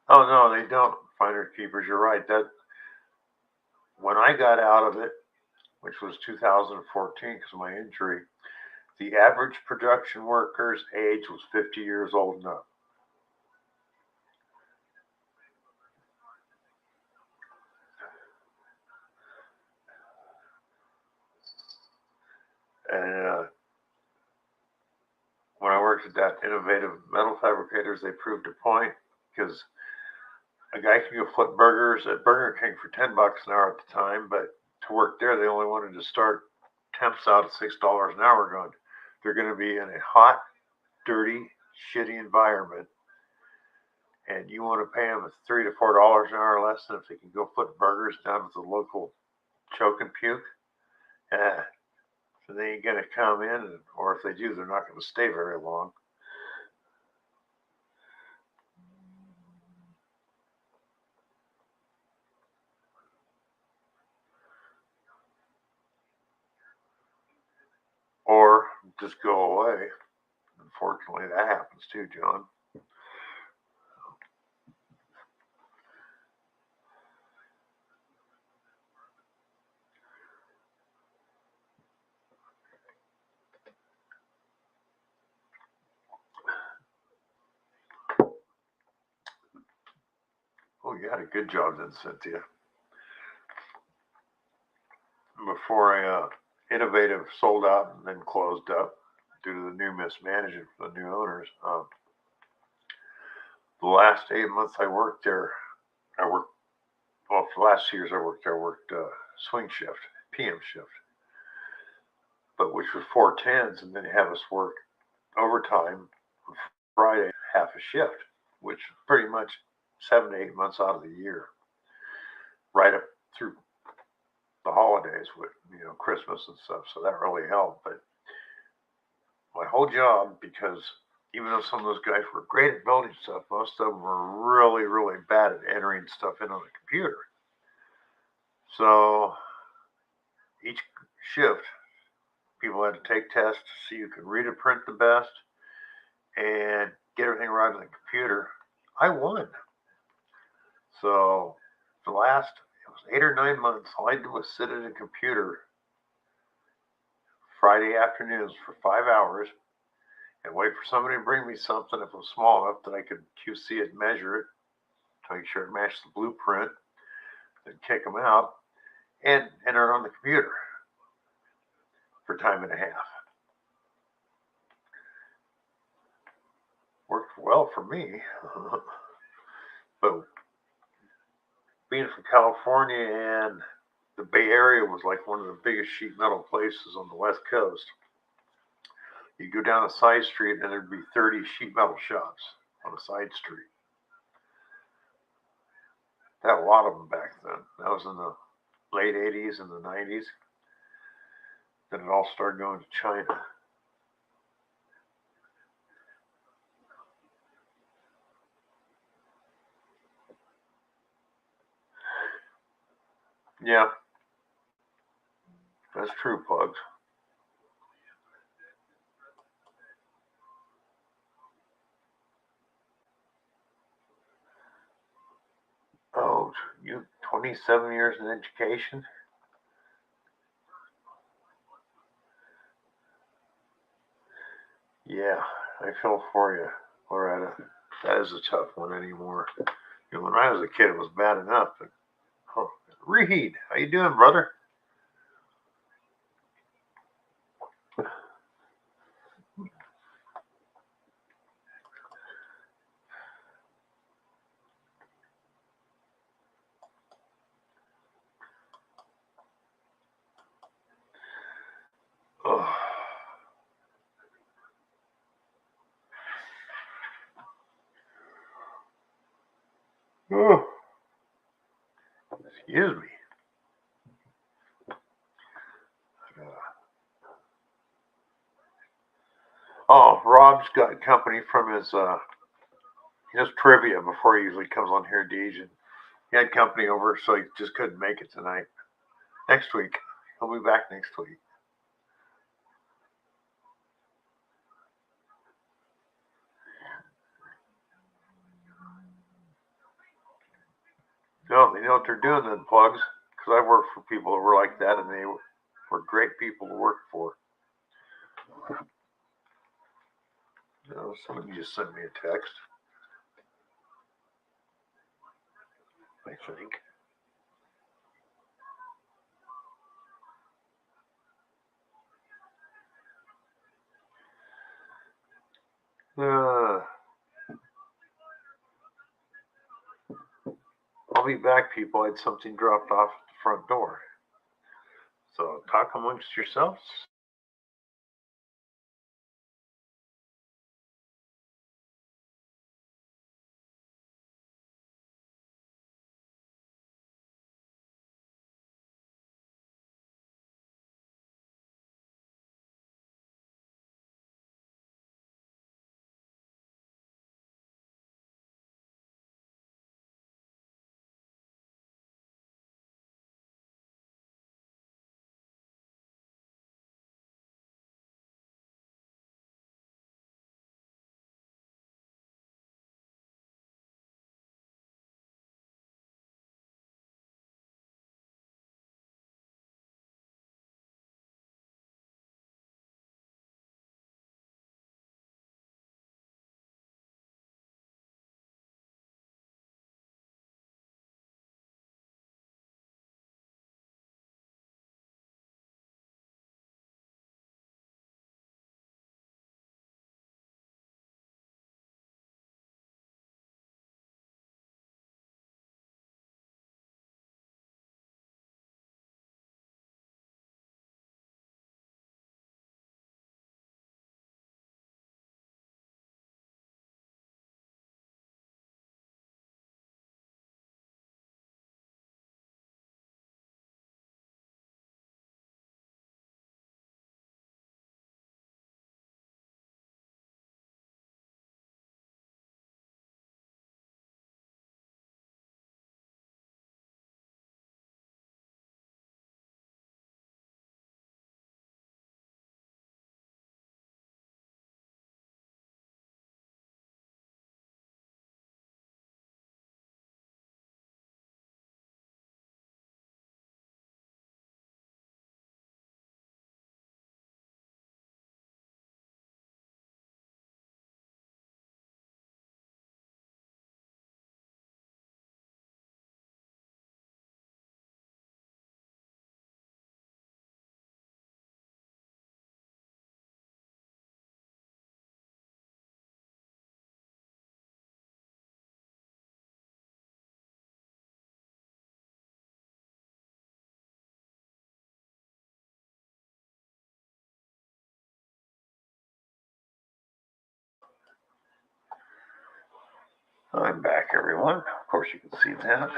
Oh no, they don't. Finder keepers. You're right. That when I got out of it, which was 2014 because of my injury, the average production worker's age was 50 years old and up. And when I worked at that Innovative Metal Fabricators, they proved a point because a guy can go flip burgers at Burger King for $10 an hour at the time, but to work there, they only wanted to start temps out at $6 an hour. Going, they're going to be in a hot, dirty, shitty environment, and you want to pay them $3 to $4 an hour less than if they can go flip burgers down at the local choke and puke. So they ain't going to come in, or if they do, they're not going to stay very long. Or just go away. Unfortunately, that happens too, John. Oh, you had a good job then, Cynthia. Before Innovative sold out and then closed up due to the new mismanagement from the new owners. The last 8 months I worked there, I worked, well, for the last 2 years I worked there, I worked swing shift, PM shift, but which was 4 10s, and then have us work overtime Friday, half a shift, which pretty much 7 to 8 months out of the year, right up through the holidays with Christmas and stuff. So that really helped. But my whole job, because even though some of those guys were great at building stuff, most of them were really, really bad at entering stuff in on the computer. So each shift, people had to take tests to see who could read and print the best and get everything right on the computer. I won. So the last, it was 8 or 9 months, all I did was sit at a computer Friday afternoons for 5 hours and wait for somebody to bring me something if it was small enough that I could QC it, measure it, to make sure it matched the blueprint, then kick them out. and are on the computer for time and a half. Worked well for me. But being from California and the Bay Area was like one of the biggest sheet metal places on the West Coast. You go down a side street and there'd be 30 sheet metal shops on a side street. They had a lot of them back then. That was in the late 80s and the 90s. Then it all started going to China. Yeah, that's true, Pugs. Oh, you 27 years in education? Yeah, I feel for you, Loretta. That is a tough one anymore. You know, when I was a kid, it was bad enough. But, oh, Reed, how you doing, brother? Oh, oh, excuse me. Oh, Rob's got company from his trivia before he usually comes on here, Deej. And he had company over, so he just couldn't make it tonight. Next week, he'll be back next week. No, they know what they're doing then, Plugs. Because I've worked for people that were like that, and they were great people to work for. Somebody just sent me a text, I think. Uh, I'll be back, people. I had something dropped off at the front door. So talk amongst yourselves. I'm back, everyone. Of course, you can see that.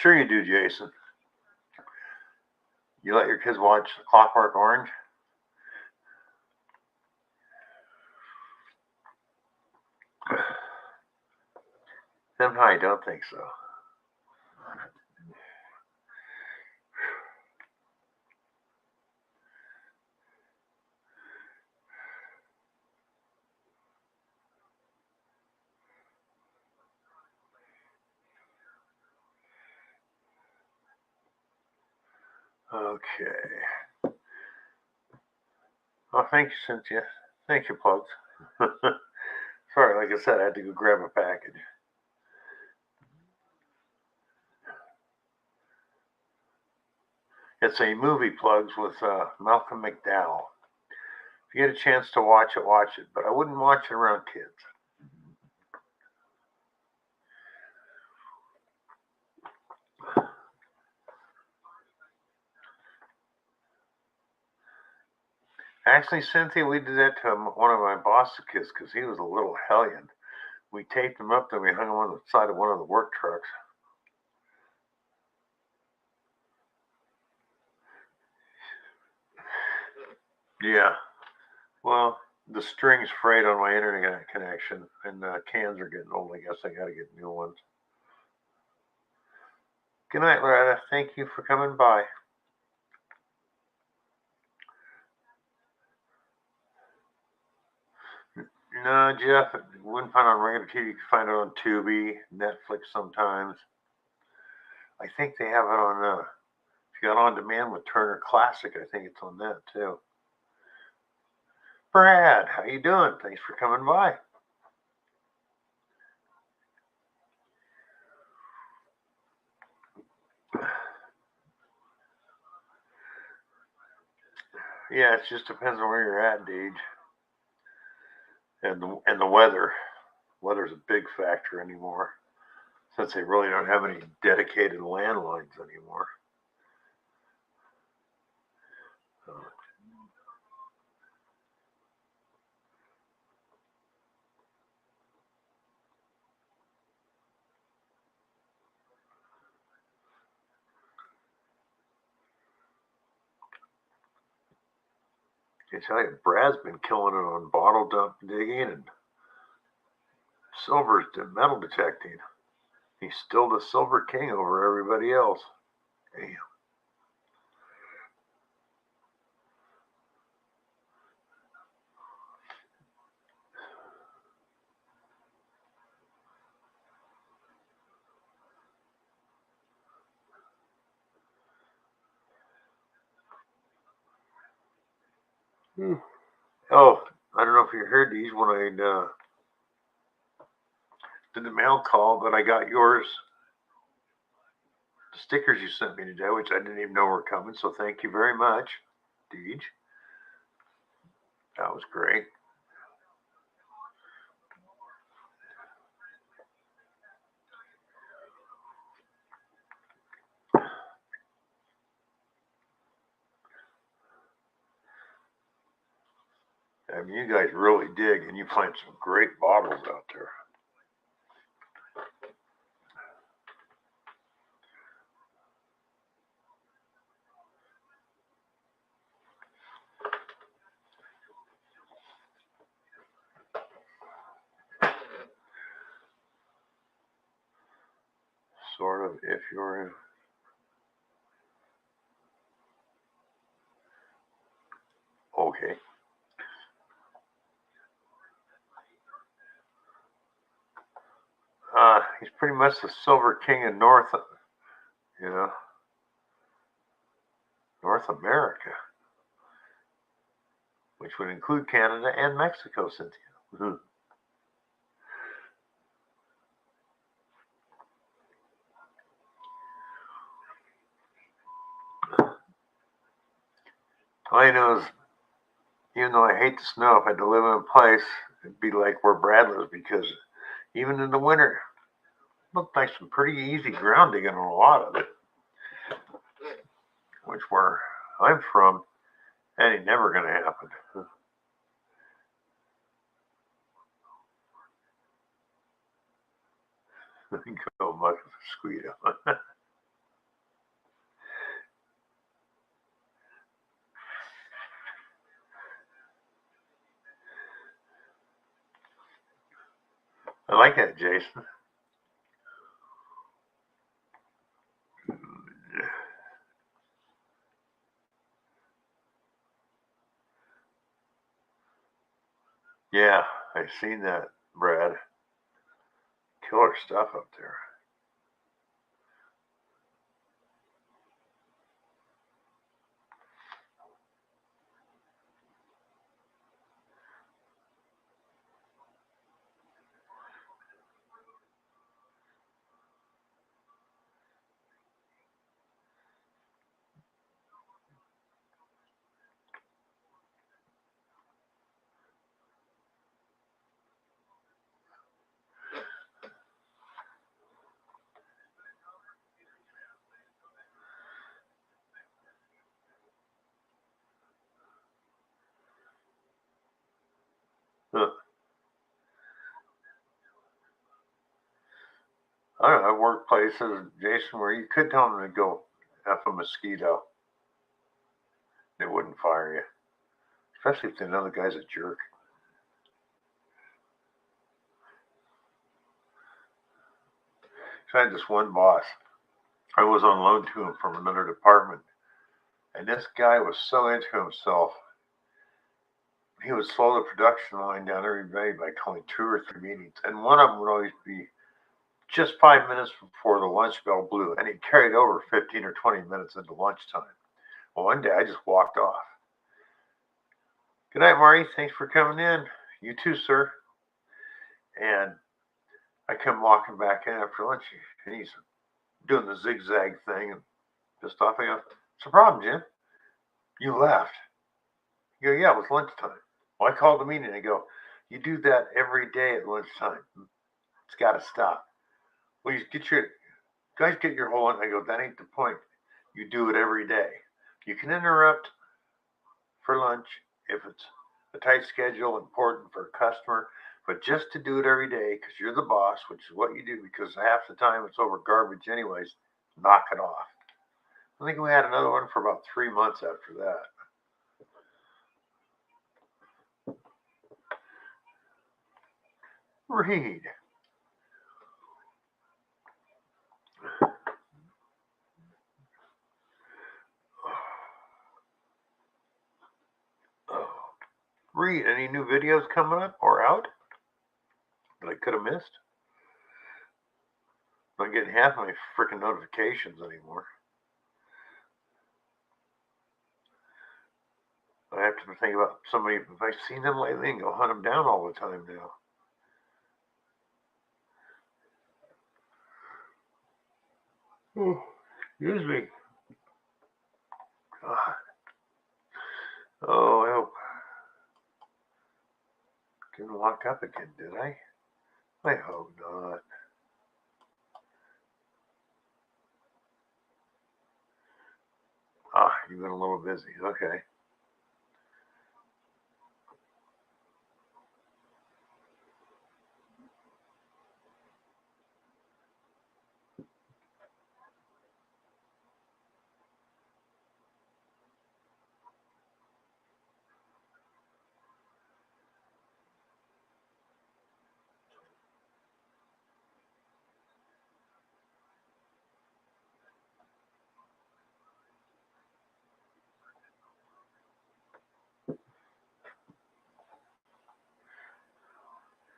Sure you do, Jason. You let your kids watch Clockwork Orange? Then I don't think so. Okay. Oh, thank you, Cynthia. Thank you, Plugs. Sorry, like I said, I had to go grab a package. It's a movie, Plugs, with Malcolm McDowell. If you get a chance to watch it, watch it. But I wouldn't watch it around kids. Actually, Cynthia, we did that to one of my boss's kids because he was a little hellion. We taped him up, then we hung him on the side of one of the work trucks. Yeah. Well, the string's frayed on my internet connection, and the cans are getting old. I guess I got to get new ones. Good night, Loretta. Thank you for coming by. No, Jeff, wouldn't find it on regular TV. You can find it on Tubi, Netflix sometimes. I think they have it on, if you got on demand with Turner Classic, I think it's on that too. Brad, how you doing? Thanks for coming by. Yeah, it just depends on where you're at, Deej, and the weather. Weather's a big factor anymore, since they really don't have any dedicated landlines anymore. I tell you, Brad's been killing it on bottle dump digging and silver metal detecting. He's still the silver king over everybody else. Damn. Oh, I don't know if you heard these when I did the mail call, but I got yours. The stickers you sent me today, which I didn't even know were coming. So thank you very much, Deej. That was great. I mean, you guys really dig, and you find some great bottles out there. Sort of, if you're in. Okay. He's pretty much the silver king in you know, North America, which would include Canada and Mexico, Cynthia. All I know is, even though I hate the snow, if I had to live in a place, it'd be like where Brad lives because even in the winter, it looked like some pretty easy ground digging on a lot of it. Which where I'm from, That ain't never gonna happen. Go much with a mosquito. I like that, Jason. Yeah, I've seen that, Brad. Killer stuff up there. Huh. I don't know, I've worked places, Jason, where you could tell them to go F a mosquito. They wouldn't fire you. Especially if they know the guy's a jerk. So I had this one boss. I was on loan to him from another department. And this guy was so into himself. He would slow the production line down every day by calling 2 or 3 meetings. And one of them would always be just 5 minutes before the lunch bell blew. And he carried over 15 or 20 minutes into lunchtime. Well, one day I just walked off. Good night, Marty. Thanks for coming in. You too, sir. And I come walking back in after lunch, and he's doing the zigzag thing and just off. I go, "What's the problem, Jim? You left." You go, "Yeah, it was lunchtime." Well, I called the meeting. I go, "You do that every day at lunchtime. It's got to stop. Well, you guys get your whole." I go, "That ain't the point. You do it every day. You can interrupt for lunch if it's a tight schedule, important for a customer, but just to do it every day because you're the boss, which is what you do, because half the time it's over garbage anyways, knock it off." I think we had another one for about 3 months after that. Read. Read. Any new videos coming up or out that I could have missed? I'm not getting half my freaking notifications anymore. I have to think about somebody, if I've seen them lately, and go hunt them down all the time now. Oh, excuse me. God. Oh, I hope. Didn't lock up again, did I? I hope not. Ah, you've been a little busy. Okay.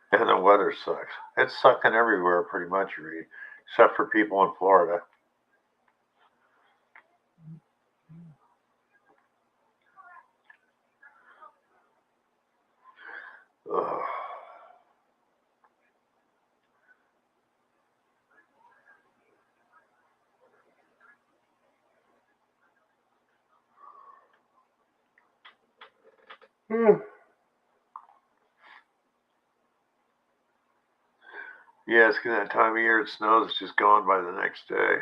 And the weather sucks. It's sucking everywhere pretty much, Reed, except for people in Florida. Ugh. Yeah, it's that time of year it snows. It's just gone by the next day.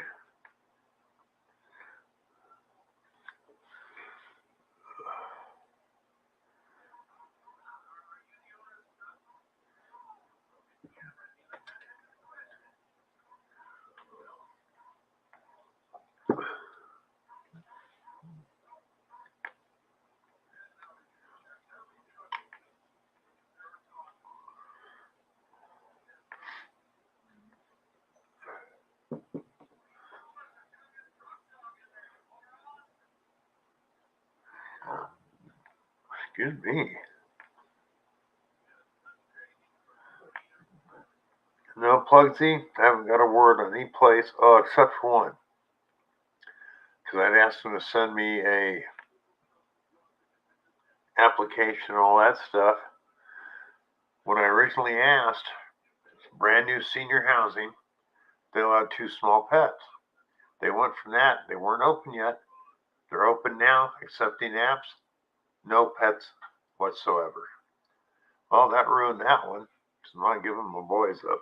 Excuse me. No, Plugsy, I haven't got a word on any place, except for one. Because I'd asked him to send me a application and all that stuff. When I originally asked, brand new senior housing, they allowed 2 small pets. They went from that. They weren't open yet. They're open now, accepting apps. No pets whatsoever. Well, that ruined that one. So I'm not giving my boys up.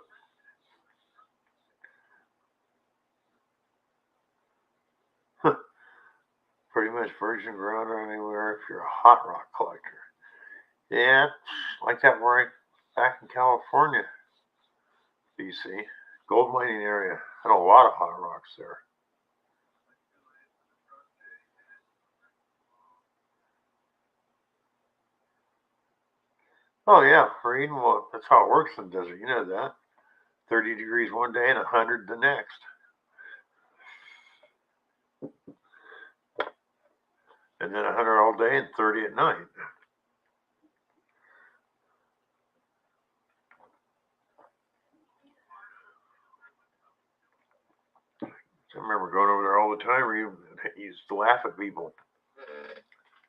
Pretty much virgin ground anywhere if you're a hot rock collector. Yeah, like that right back in California, BC. Gold mining area. Had a lot of hot rocks there. Oh yeah, Reed, well, that's how it works in the desert. You know that. 30 degrees one day and 100 the next. And then 100 all day and 30 at night. I remember going over there all the time. He used to laugh at people.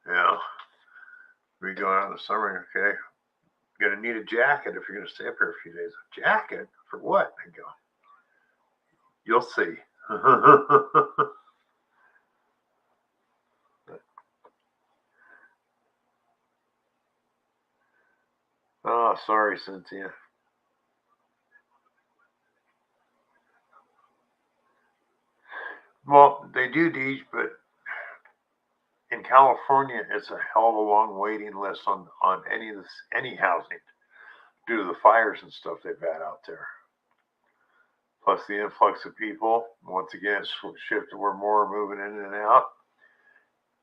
Yeah. We go out in the summer, okay? You're going to need a jacket if you're going to stay up here a few days. A jacket? For what? I go, you'll see. Oh, sorry, Cynthia. Well, they do these, but in California, it's a hell of a long waiting list on any housing due to the fires and stuff they've had out there. Plus the influx of people. Once again, it's shifted where more are moving in and out.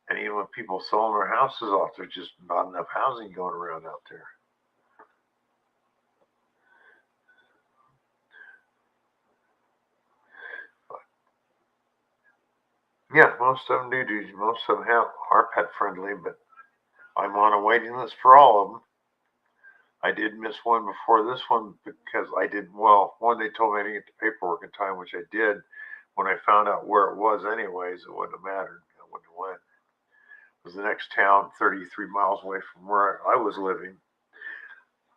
And even with people selling their houses off, there's just not enough housing going around out there. Yeah, most of them do. Most of them are pet friendly, but I'm on a waiting list for all of them. I did miss one before this one because one, they told me I didn't get the paperwork in time, which I did. When I found out where it was, anyways, it wouldn't have mattered. I wouldn't have went. It was the next town, 33 miles away from where I was living,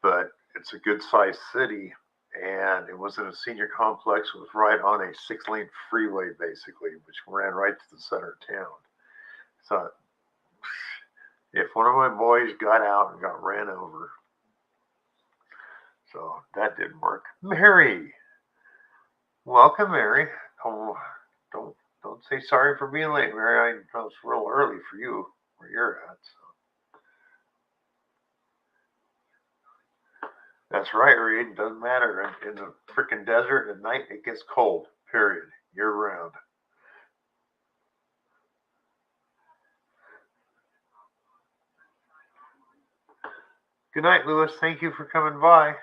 but it's a good sized city, and it was in a senior complex. It was right on a 6-lane freeway, basically, which ran right to the center of town. So if one of my boys got out and got ran over, so that didn't work. Mary, welcome, Mary. Oh, don't say sorry for being late, Mary. I know it's real early for you where you're at. So. That's right, Reed. It doesn't matter. In the freaking desert at night, it gets cold. Period. Year round. Good night, Lewis. Thank you for coming by.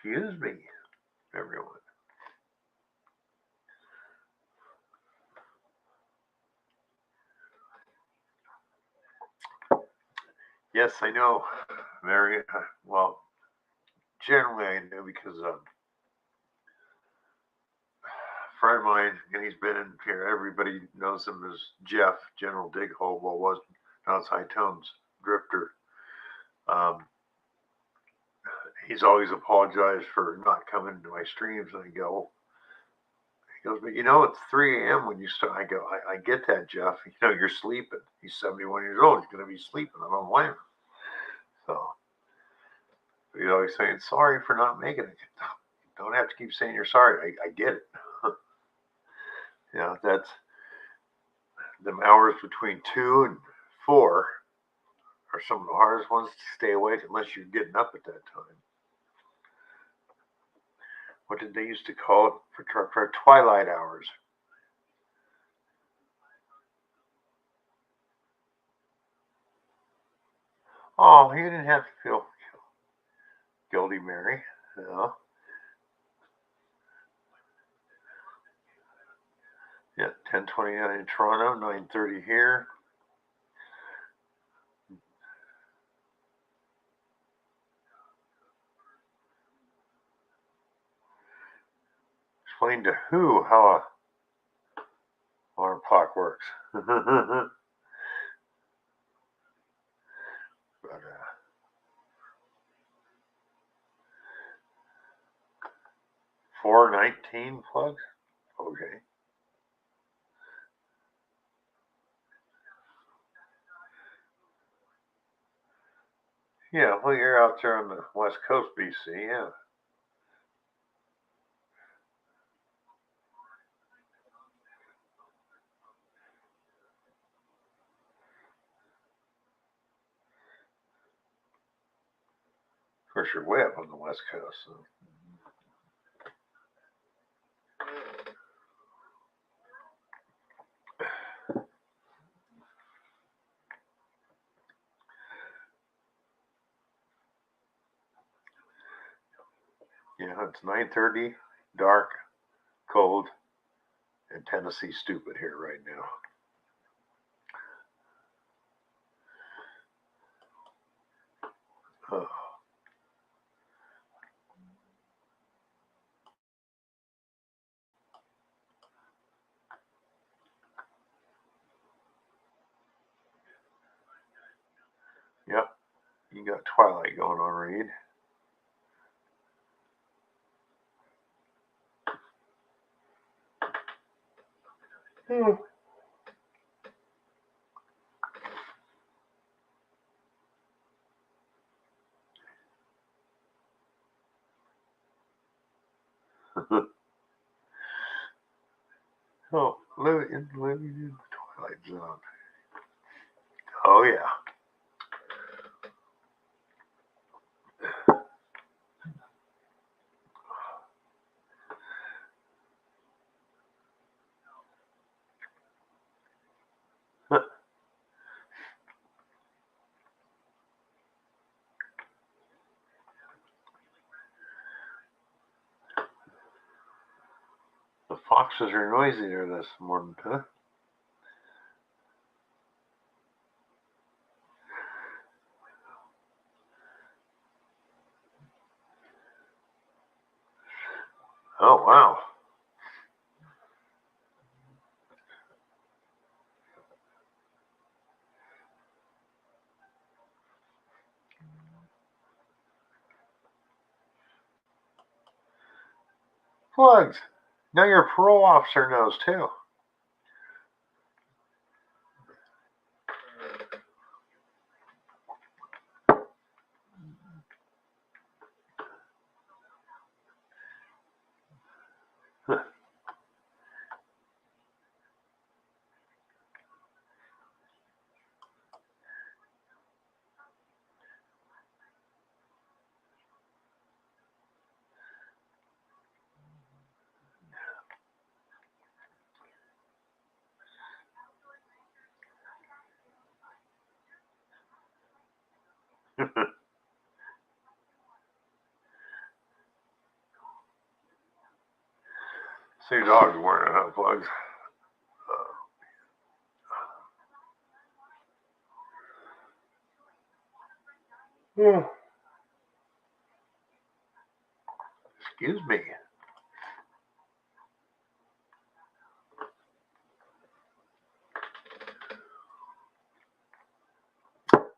Excuse me, everyone. Yes, I know, Mary. Well, generally I know because a friend of mine, and he's been in here. Everybody knows him as Jeff, General Diggle. Well, was now it's High Tones Drifter. Um, he's always apologized for not coming to my streams, and I go, he goes, but it's 3 a.m. when you start. I go, I get that, Jeff. You're sleeping. He's 71 years old. He's going to be sleeping. I don't blame him. So he's always saying, sorry for not making it. Don't have to keep saying you're sorry. I get it. That's them hours between 2 and 4 are some of the hardest ones to stay awake unless you're getting up at that time. What did they used to call it for twilight hours? Oh, you didn't have to feel. Gildy Mary. Yeah. Yeah, 10:29 in Toronto, 9:30 here. Explain to who how a alarm clock works. But 419 plugs? Okay. Yeah, well, you're out there on the west coast, BC, yeah. Of course, you're way up on the west coast. So. Yeah, it's 9:30, dark, cold, and Tennessee stupid here right now. Oh. Yep, you got Twilight going on, Reed. Hmm. Oh, living in the Twilight Zone. Oh, yeah. The foxes are noisy there this morning, huh? Oh, wow. Plugs. Now your parole officer knows too. See, dogs wearing out plugs. Excuse me.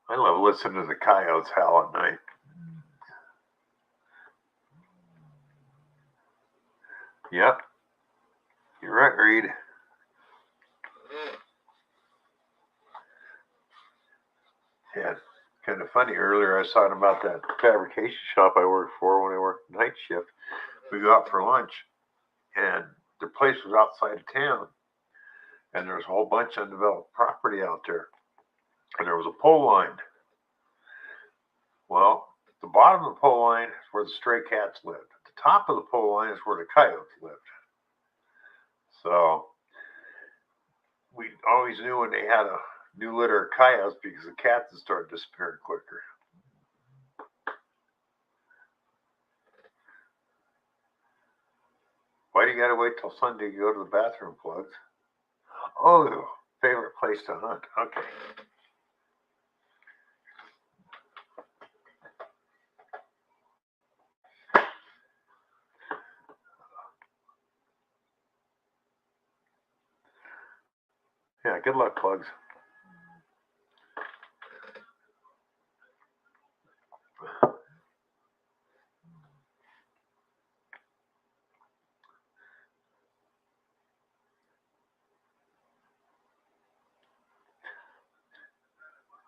I love listening to the coyotes howl at night. Yep. You're right, Reed. Yeah, kind of funny. Earlier, I was talking about that fabrication shop I worked for when I worked night shift. We go out for lunch, and the place was outside of town, and there was a whole bunch of undeveloped property out there, and there was a pole line. Well, the bottom of the pole line is where the stray cats lived. At the top of the pole line is where the coyotes lived. So we always knew when they had a new litter of coyotes because the cats had started disappearing quicker. Why do you gotta wait till Sunday to go to the bathroom, Plugs? Oh, favorite place to hunt. Okay. Yeah, good luck, Plugs.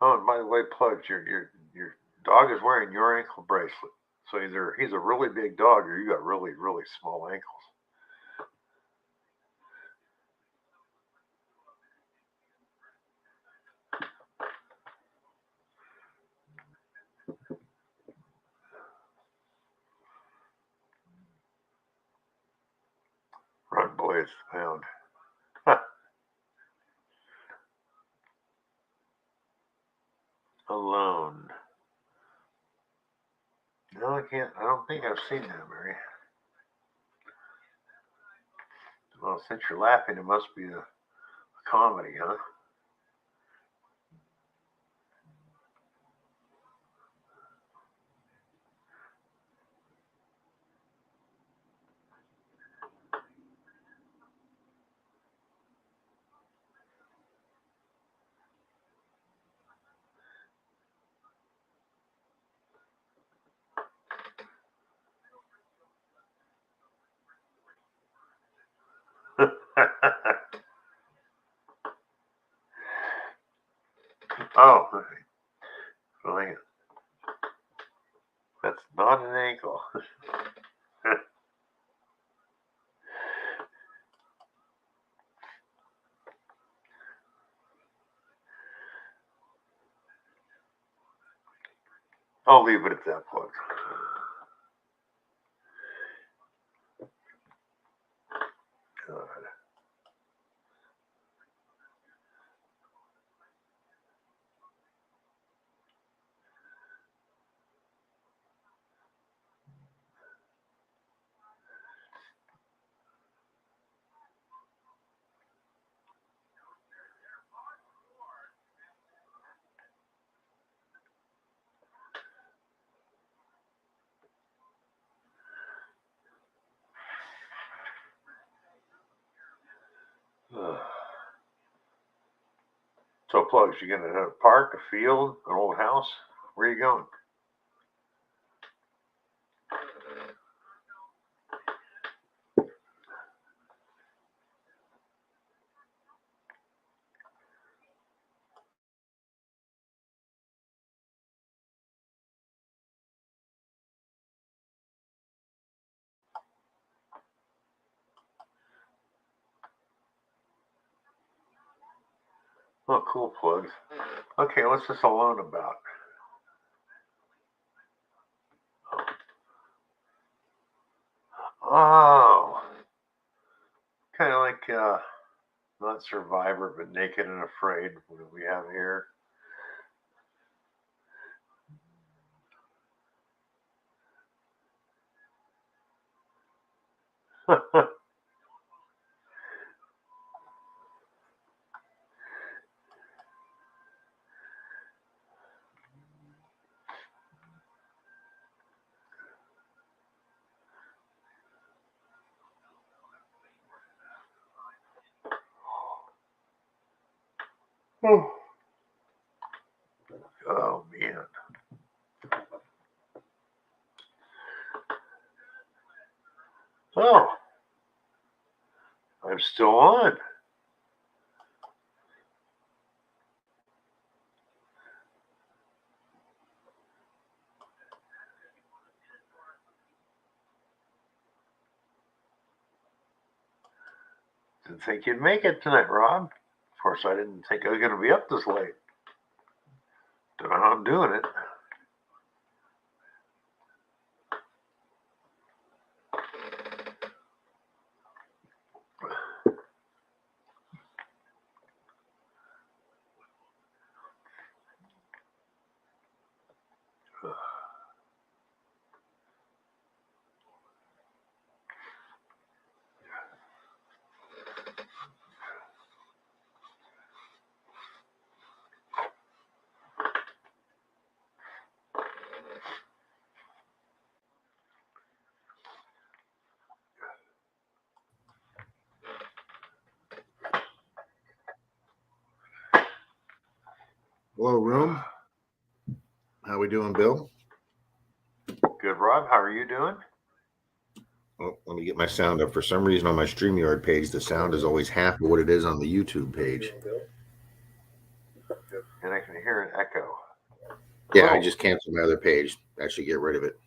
Oh, and by the way, Plugs, your dog is wearing your ankle bracelet. So either he's a really big dog or you got really, really small ankles. Run, boys, hound. Alone. No, I can't. I don't think I've seen that, Mary. Well, since you're laughing, it must be a comedy, huh? Oh, well, that's not an ankle. I'll leave it at that, Plug. God. So, Plugs, you gonna have a park, a field, an old house? Where are you going? Oh, cool, Plugs. Okay, what's this alone about? Oh, kind of like not Survivor, but Naked and Afraid. What do we have here? Oh man. Oh, I'm still on. Didn't think you'd make it tonight, Rob. Of course, I didn't think I was going to be up this late. Don't know how I'm doing it. Hello, room. How we doing, Bill? Good, Rob. How are you doing? Well, let me get my sound up. For some reason on my StreamYard page, the sound is always half of what it is on the YouTube page. And I can hear an echo. Yeah, Hello. I just canceled my other page. I should get rid of it.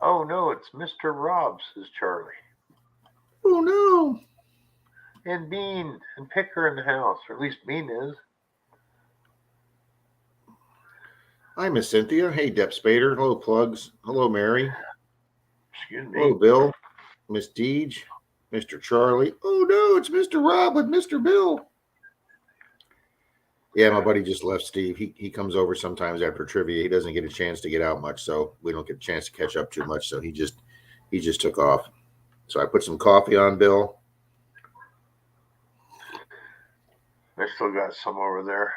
Oh, no, it's Mr. Rob, says Charlie. Oh, no. And Bean and Picker in the house, or at least Bean is. Hi, Miss Cynthia. Hey, Dep Spader. Hello, Plugs. Hello, Mary. Excuse me. Hello, Bill. Miss Deej. Mr. Charlie. Oh, no, it's Mr. Rob with Mr. Bill. Yeah, my buddy just left, Steve. He comes over sometimes after trivia. He doesn't get a chance to get out much, so we don't get a chance to catch up too much. So he just took off. So I put some coffee on Bill. I still got some over there.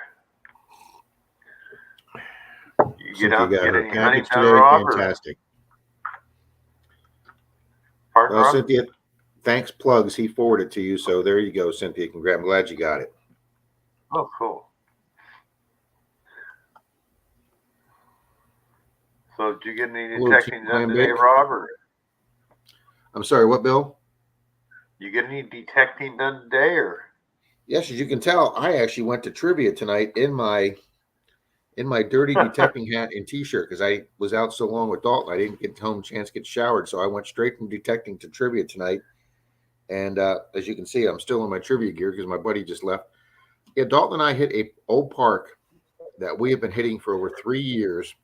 You Cynthia get out, got get her any honey package done, today. Rob? Fantastic. Pardon, Well, Rob? Cynthia, thanks, Plugs. He forwarded to you. So there you go, Cynthia. Congrats. I'm glad you got it. Oh, cool. So did you get any Hello, detecting Team done Clam today, Bake. Rob? Or I'm sorry, what, Bill? you get any detecting done today, or? Yes, as you can tell, I actually went to trivia tonight in my dirty detecting hat and t-shirt because I was out so long with Dalton. I didn't get home chance to get showered, so I went straight from detecting to trivia tonight. And as you can see, I'm still in my trivia gear because my buddy just left. Yeah, Dalton and I hit a old park that we have been hitting for over 3 years.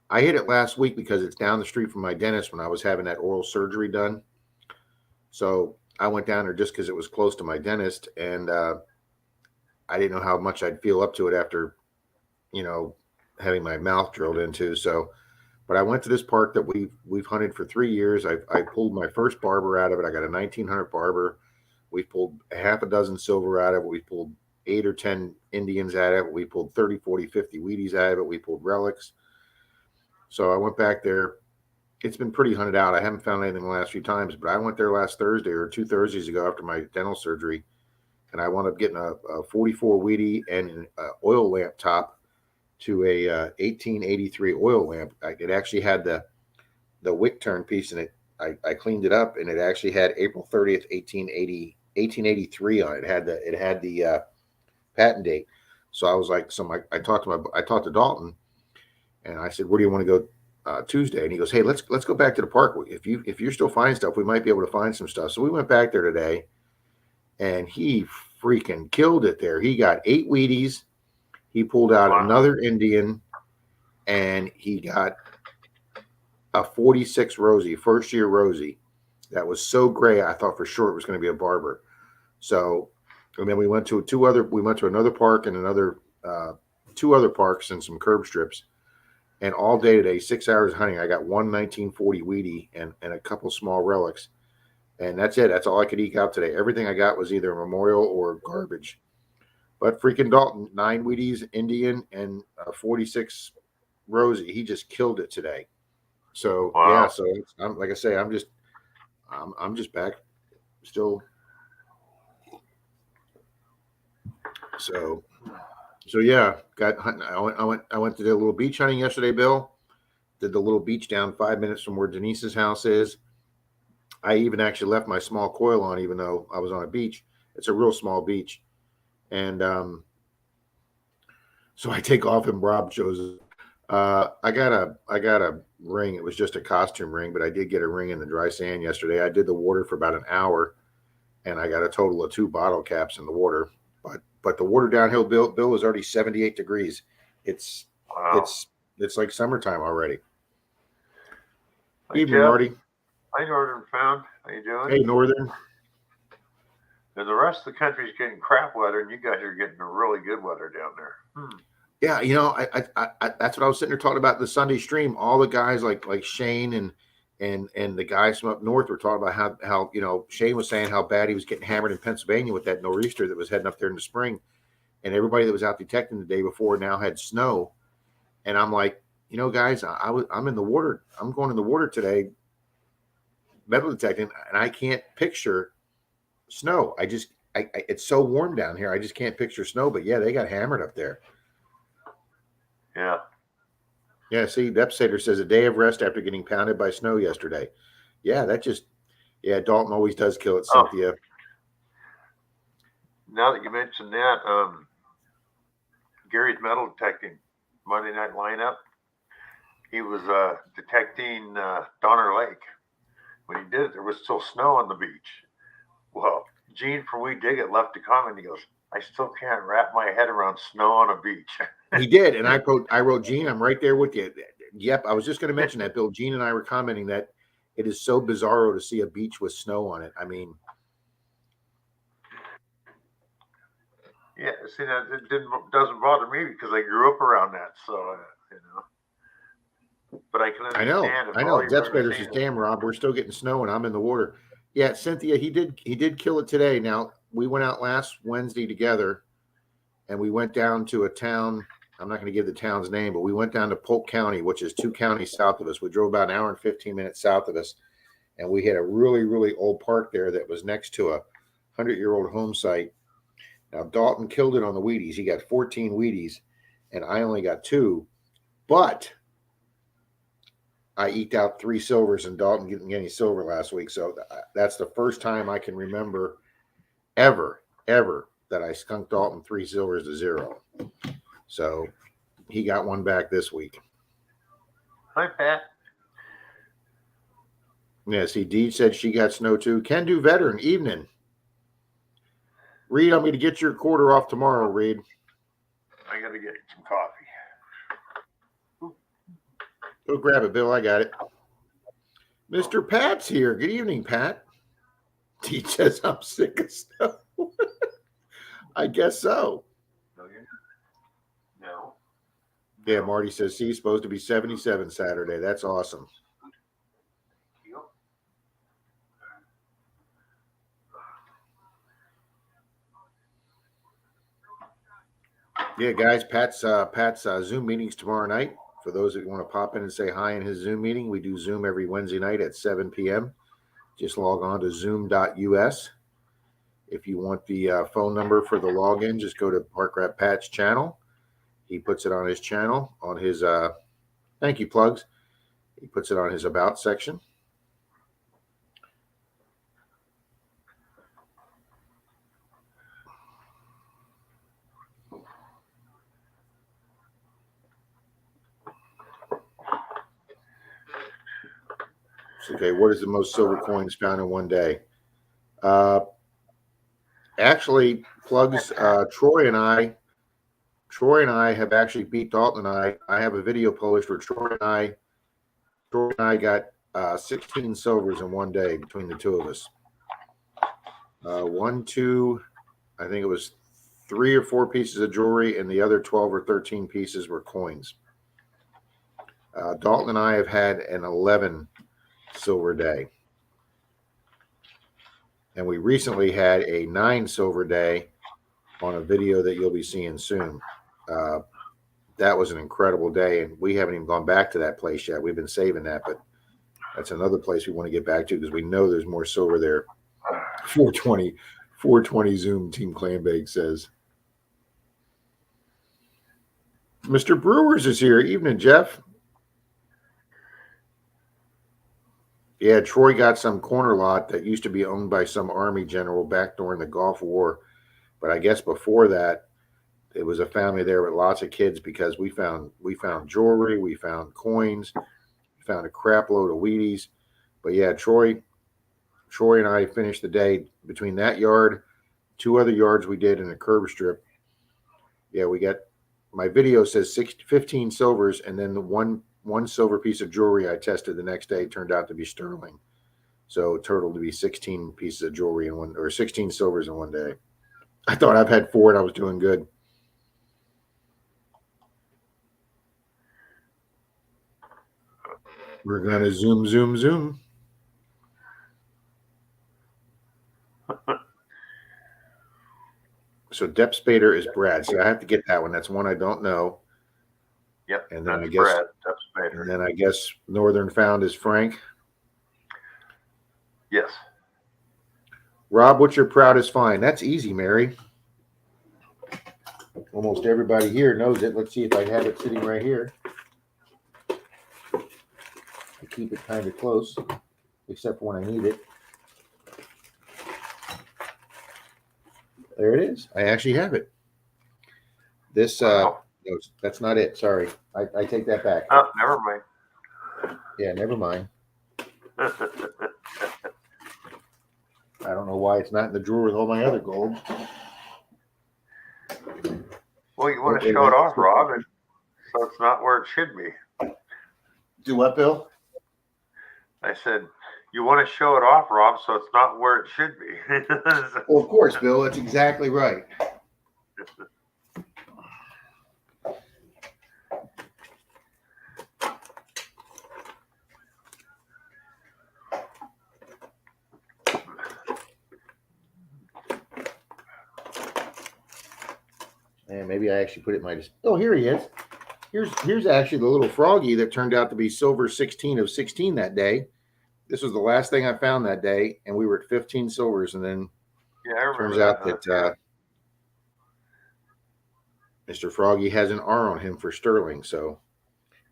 I hit it last week because it's down the street from my dentist when I was having that oral surgery done. So I went down there just because it was close to my dentist, and I didn't know how much I'd feel up to it after, having my mouth drilled into. So, but I went to this park that we've hunted for 3 years. I pulled my first barber out of it. I got a 1900 barber. We pulled a half a dozen silver out of it. We pulled 8 or 10 Indians out of it. We pulled 30, 40, 50 Wheaties out of it. We pulled relics. So I went back there. It's been pretty hunted out. I haven't found anything the last few times, but I went there last Thursday or 2 Thursdays ago after my dental surgery, and I wound up getting a 44 Wheatie and an oil lamp top to a 1883 oil lamp. It actually had the wick turn piece in it. I cleaned it up, and it actually had April 30th, 1883 on it. It had the patent date. So I was like, I talked to Dalton, and I said, where do you want to go Tuesday? And he goes, hey, let's go back to the park. If you're still finding stuff, we might be able to find some stuff. So we went back there today, and he freaking killed it there. He got 8 Wheaties. He pulled out another Indian, and he got a 46 Rosie, first year Rosie. That was so gray, I thought for sure it was going to be a barber. So, and then we went to another park and two other parks and some curb strips. And all day today, 6 hours of hunting, I got one 1940 Wheatie and a couple small relics. And that's it. That's all I could eke out today. Everything I got was either memorial or garbage. But freaking Dalton, 9 Wheaties, Indian, and 46 Rosie. He just killed it today. So yeah, so like I say, I'm just back still. So yeah, I went to do a little beach hunting yesterday, Bill. Did the little beach down 5 minutes from where Denise's house is. I even actually left my small coil on, even though I was on a beach. It's a real small beach. And so I take off and Rob shows I got a ring. It was just a costume ring, but I did get a ring in the dry sand yesterday. I did the water for about an hour, and I got a total of 2 bottle caps in the water. But the water downhill, Bill is already 78 degrees. It's like summertime already. Hey, Evening, Jeff. Marty. Hi, Northern Found. How you doing? Hey, Northern. And the rest of the country's getting crap weather, and you guys are getting a really good weather down there. Yeah, I that's what I was sitting there talking about the Sunday stream. All the guys like Shane and the guys from up north were talking about how Shane was saying how bad he was getting hammered in Pennsylvania with that nor'easter that was heading up there in the spring, and everybody that was out detecting the day before now had snow, and I'm like, guys, I'm in the water. I'm going in the water today, metal detecting, and I can't picture snow. it's so warm down here. I just can't picture snow. But yeah, they got hammered up there. Yeah. Yeah. See, Depsater says a day of rest after getting pounded by snow yesterday. Yeah, Dalton always does kill it, Oh. Cynthia. Now that you mentioned that, Gary's metal detecting Monday night lineup. He was detecting Donner Lake. When he did it, there was still snow on the beach. Well, Gene from We Dig It left a comment. He goes, "I still can't wrap my head around snow on a beach." He did, and I wrote, Gene, I'm right there with you. Yep, I was just going to mention that, Bill. Gene and I were commenting that it is so bizarro to see a beach with snow on it. I mean, yeah, see, that it doesn't bother me because I grew up around that, so you know. But I can understand. I know. Depspater says, "Damn, Rob, we're still getting snow, and I'm in the water." Yeah, Cynthia, he did kill it today. Now we went out last Wednesday together, and we went down to a town. I'm not going to give the town's name, but we went down to Polk County, which is 2 counties south of us. We drove about an hour and 15 minutes south of us, and we had a really, really old park there that was next to a 100-year-old home site. Now, Dalton killed it on the Wheaties. He got 14 Wheaties, and I only got 2. But I eked out 3 silvers, and Dalton didn't get any silver last week. So that's the first time I can remember ever that I skunked Dalton 3 silvers to 0. So he got 1 back this week. Hi, Pat. Yeah, see, Dee said she got snow too. Can do veteran. Evening. Reed, I'm going to get your quarter off tomorrow, Reed. I got to get some coffee. Go grab it, Bill. I got it. Mr. Pat's here. Good evening, Pat. Dee says I'm sick of snow. I guess so. No, you're not. No. Yeah, Marty says he's supposed to be 77 Saturday. That's awesome. Yeah, guys, Pat's Zoom meetings tomorrow night. For those that want to pop in and say hi in his Zoom meeting, we do Zoom every Wednesday night at 7 p.m. Just log on to zoom.us. If you want the phone number for the login, just go to Park Rat Pat's channel. He puts it on his channel, on his thank you, plugs. He puts it on his about section. Okay, what is the most silver coins found in one day? Actually, plugs. Troy and I have actually beat Dalton and I have a video published where Troy and I got 16 silvers in one day between the two of us. 1, 2, I think it was 3 or 4 pieces of jewelry, and the other 12 or 13 pieces were coins. Dalton and I have had an 11 silver day, and we recently had a 9 silver day on a video that you'll be seeing soon. That was an incredible day, and we haven't even gone back to that place yet. We've been saving that, but that's another place we want to get back to because we know there's more silver there. 420 Zoom Team Clambake says. Mr. Brewers is here. Evening, Jeff. Yeah, Troy got some corner lot that used to be owned by some Army general back during the Gulf War. But I guess before that, it was a family there with lots of kids because we found jewelry, we found coins, we found a crap load of Wheaties. But yeah, Troy and I finished the day between that yard, 2 other yards we did in a curb strip. Yeah, we got, my video says 15 silvers, and then the one silver piece of jewelry I tested the next day turned out to be sterling. So total to be 16 pieces of jewelry in one, or 16 silvers in one day. I thought I've had 4 and I was doing good. We're going to zoom. So Depspater is Brad. So I have to get that one. That's one I don't know. Yep. And then that's I guess Brad. And then I guess Northern Found is Frank. Yes. Rob, what's your proudest find? That's easy, Mary. Almost everybody here knows it. Let's see if I have it sitting right here. I keep it kind of close, except when I need it. There it is. I actually have it. This, Wow. no, that's not it. Sorry. I take that back. Oh, never mind. Yeah, never mind. I don't know why it's not in the drawer with all my other gold. Well, you want to show it off, Rob, and so it's not where it should be. Do what, Bill? I said, you want to show it off, Rob, so it's not where it should be. Well, of course, Bill. That's exactly right. And maybe I actually put it in my. Oh, here he is. Here's actually the little froggy that turned out to be silver 16 of 16 that day. This was the last thing I found that day, and we were at 15 silvers. And then Yeah, I remember turns out that Mr. Froggy has an R on him for sterling. So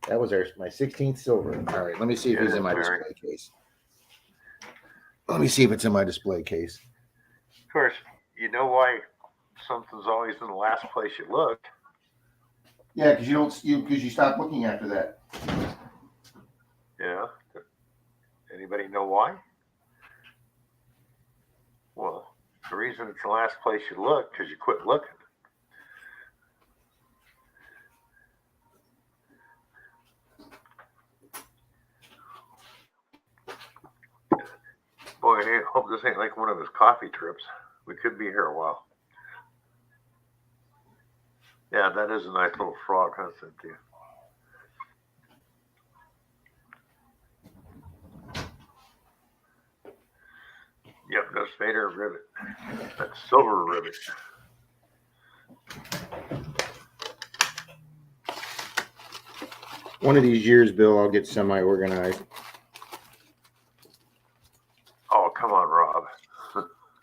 that was my 16th silver. All right, let me see if he's in my display case. Let me see if it's in my display case. Of course, you know why something's always in the last place you look. Yeah, because you stop looking after that. Yeah. Anybody know why? Well, the reason it's the last place you look because you quit looking. Boy, I hope this ain't like one of his coffee trips. We could be here a while. Yeah, that is a nice little frog, huh, Cynthia? Yep, that's Vader ribbit. That's silver ribbit. One of these years, Bill, I'll get semi-organized. Oh, come on, Rob.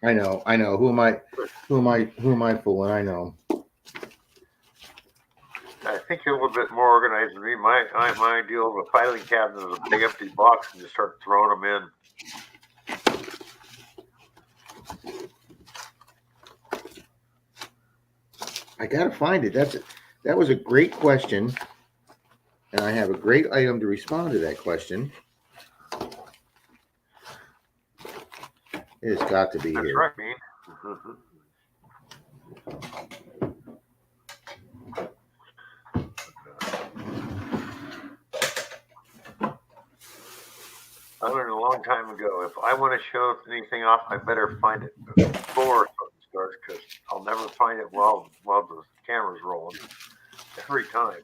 I know. Who am I fooling? I know. I think you're a little bit more organized than me. My ideal of a filing cabinet is a big empty box and just start throwing them in. I gotta find it. That was a great question, and I have a great item to respond to that question. It has got to be That's here. right, Bean. I learned a long time ago, if I want to show anything off, I better find it before something starts because I'll never find it while the camera's rolling. Every time.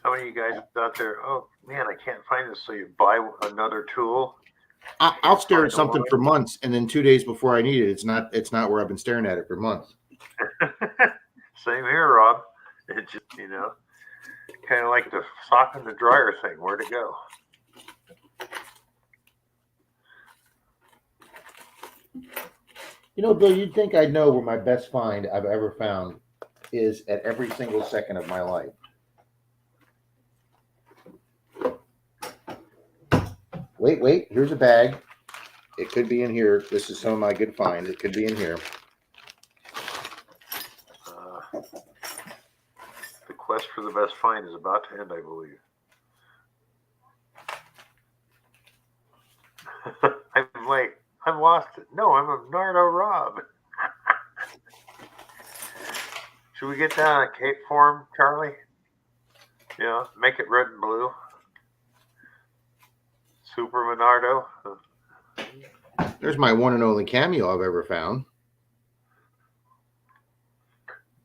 How many of you guys out there, oh man, I can't find this, so you buy another tool? I'll stare at something for months, and then 2 days before I need it, it's not where I've been staring at it for months. Same here, Rob. It just, kind of like the sock in the dryer thing. Where to go? Bill, you'd think I'd know where my best find I've ever found is at every single second of my life. Wait. Here's a bag. It could be in here. This is some of my good finds. It could be in here. The quest for the best find is about to end, I believe. I'm like, I've lost it. No, I'm a Nardo Rob. Should we get down a cape for him, Charlie? Yeah, make it red and blue. Super Monardo. There's my one and only cameo I've ever found.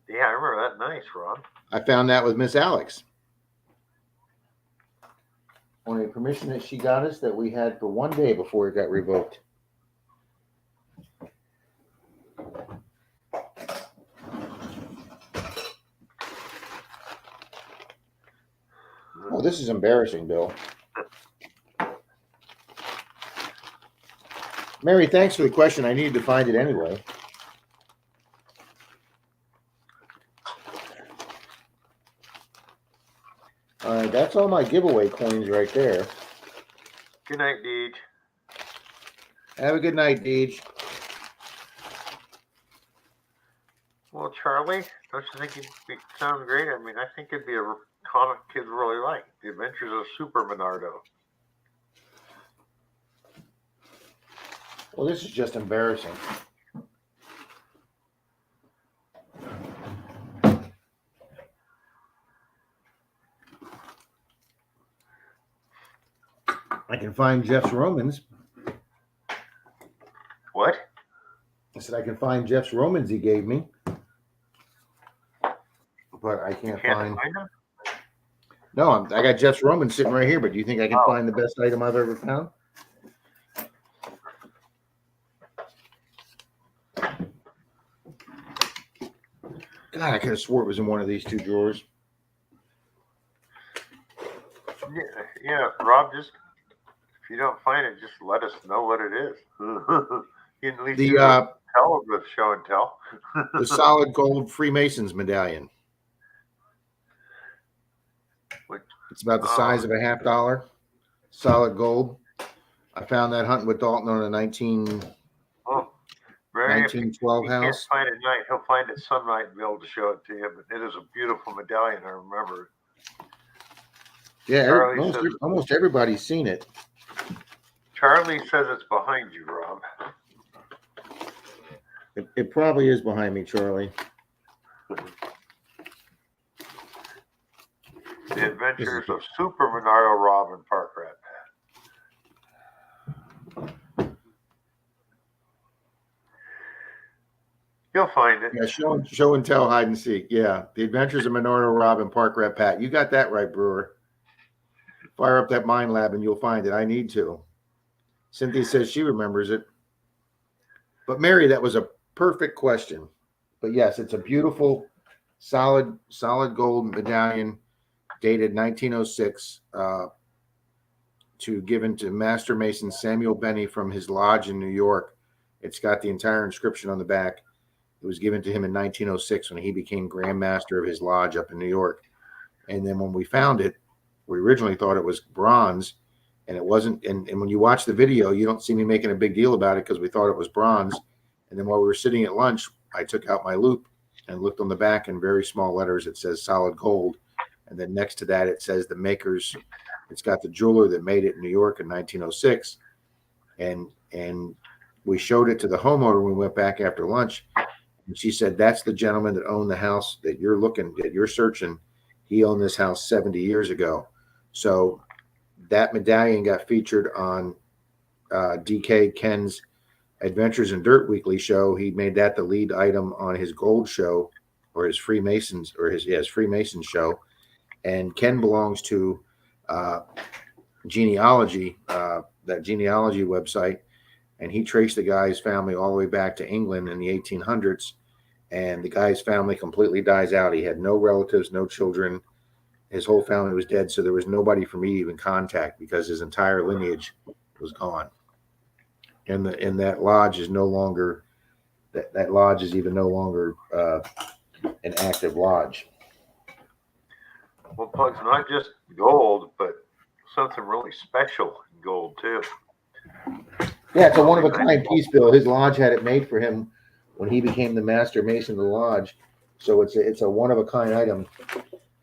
Yeah, I remember that. Nice, Rob. I found that with Miss Alex. On a permission that she got us that we had for 1 day before it got revoked. Oh, this is embarrassing, Bill. Mary, thanks for the question. I needed to find it anyway. All right, that's all my giveaway coins right there. Good night, Deej. Have a good night, Deej. Well, Charlie, don't you think it sounds great? I mean, I think it'd be a comic kids really like. The Adventures of Super Menardo. Well, this is just embarrassing. I can find Jeff's Romans. What? I said I can find Jeff's Romans he gave me, but I can't find. them? No, I got Jeff's Romans sitting right here. But do you think I can Oh. find the best item I've ever found? God, I could have swore it was in one of these two drawers. Yeah, Rob, just if you don't find it, just let us know what it is. You can at least The tell with show and tell. the solid gold Freemasons medallion. Which- It's about the size of a $50. Solid gold. I found that hunting with Dalton on a 1912 He house. can't find it at night. He'll find it some night and be able to show it to you. But it is a beautiful medallion. I remember it. Yeah, Charlie says- almost everybody's seen it. Charlie says it's behind you, Rob. It probably is behind me, Charlie. The Adventures of Super Menardo, Rob, and Park Rat Pat. You'll find it. Yeah, show and tell, hide and seek. Yeah, The Adventures of Menardo, Rob, and Park Rat Pat. You got that right, Brewer. Fire up that mind lab and you'll find it. I need to. Cynthia says she remembers it. But Mary, that was a perfect question. But yes, it's a beautiful, solid gold medallion dated 1906 given to Master Mason Samuel Benny from his lodge in New York. It's got the entire inscription on the back. It was given to him in 1906 when he became Grand Master of his lodge up in New York. And then when we found it, we originally thought it was bronze, and it wasn't. And when you watch the video, you don't see me making a big deal about it because we thought it was bronze. And then while we were sitting at lunch, I took out my loop and looked on the back in very small letters. It says solid gold. And then next to that, it says the makers. It's got the jeweler that made it in New York in 1906. And we showed it to the homeowner when we went back after lunch. And she said, that's the gentleman that owned the house that you're searching. He owned this house 70 years ago. So that medallion got featured on DK Ken's Adventures in Dirt Weekly show. He made that the lead item on his gold show or his Freemasons Freemason show. And Ken belongs to genealogy, that genealogy website. And he traced the guy's family all the way back to England in the 1800s. And the guy's family completely dies out. He had no relatives, no children. His whole family was dead. So there was nobody for me to even contact because his entire lineage was gone. And that lodge is no longer, that lodge is even no longer an active lodge. Well, Pug's not just gold, but something really special in gold, too. Yeah, it's a one-of-a-kind piece, Bill. His lodge had it made for him when he became the Master Mason of the lodge. So it's a one-of-a-kind item.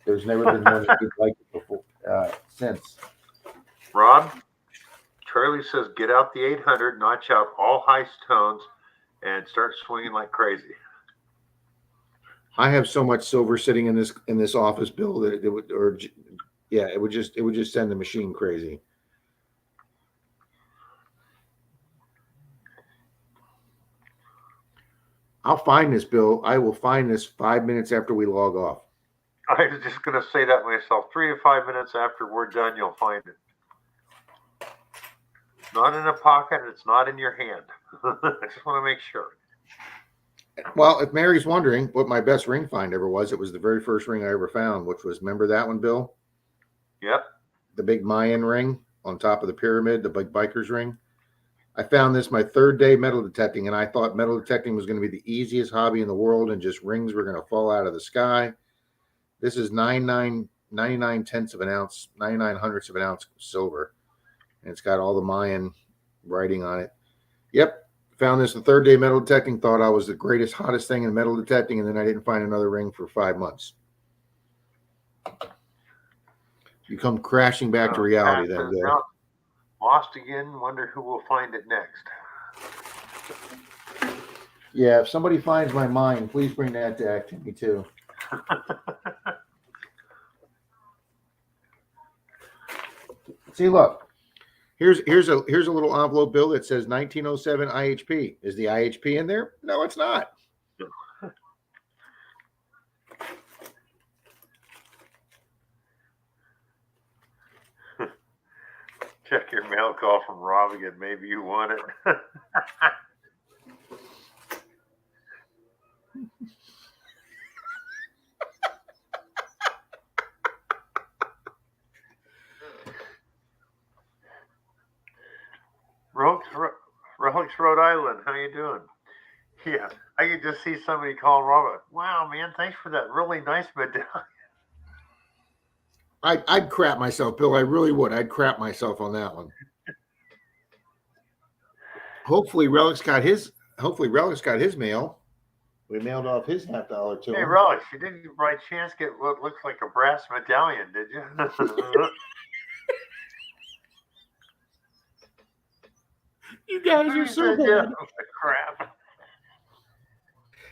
There's never been one that like it before since. Rob, Charlie says get out the 800, notch out all high tones, and start swinging like crazy. I have so much silver sitting in this office, Bill, that it would just send the machine crazy. I'll find this, Bill. I will find this 5 minutes after we log off. I was just going to say that myself. 3 to 5 minutes after we're done, you'll find it. It's not in a pocket. It's not in your hand. I just want to make sure. Well, if Mary's wondering what my best ring find ever was, it was the very first ring I ever found, which was, remember that one, Bill? Yep. The big Mayan ring on top of the pyramid, the big biker's ring. I found this my third day metal detecting, and I thought metal detecting was going to be the easiest hobby in the world, and just rings were going to fall out of the sky. This is 99 tenths of an ounce, 99 hundredths of an ounce silver, and it's got all the Mayan writing on it. Yep, found this the third day metal detecting. Thought I was the greatest, hottest thing in metal detecting, and then I didn't find another ring for 5 months. You come crashing back to reality, then, Bill. No, lost again. Wonder who will find it next. Yeah, if somebody finds my mine, please bring that back to me too. See, look, here's a little envelope, Bill, that says 1907 IHP. Is the IHP in there? No, it's not. Check your mail call from Rob again. Maybe you want it. Relics, Rhode Island. How you doing? Yeah, I could just see somebody call Robert. Wow, man, thanks for that really nice medallion. I'd crap myself, Bill. I really would. I'd crap myself on that one. Hopefully, Relics got his mail. We mailed off his $50 to Hey, him. Relics, you didn't by chance get what looks like a brass medallion, did you? You guys are so bad. Yeah, crap.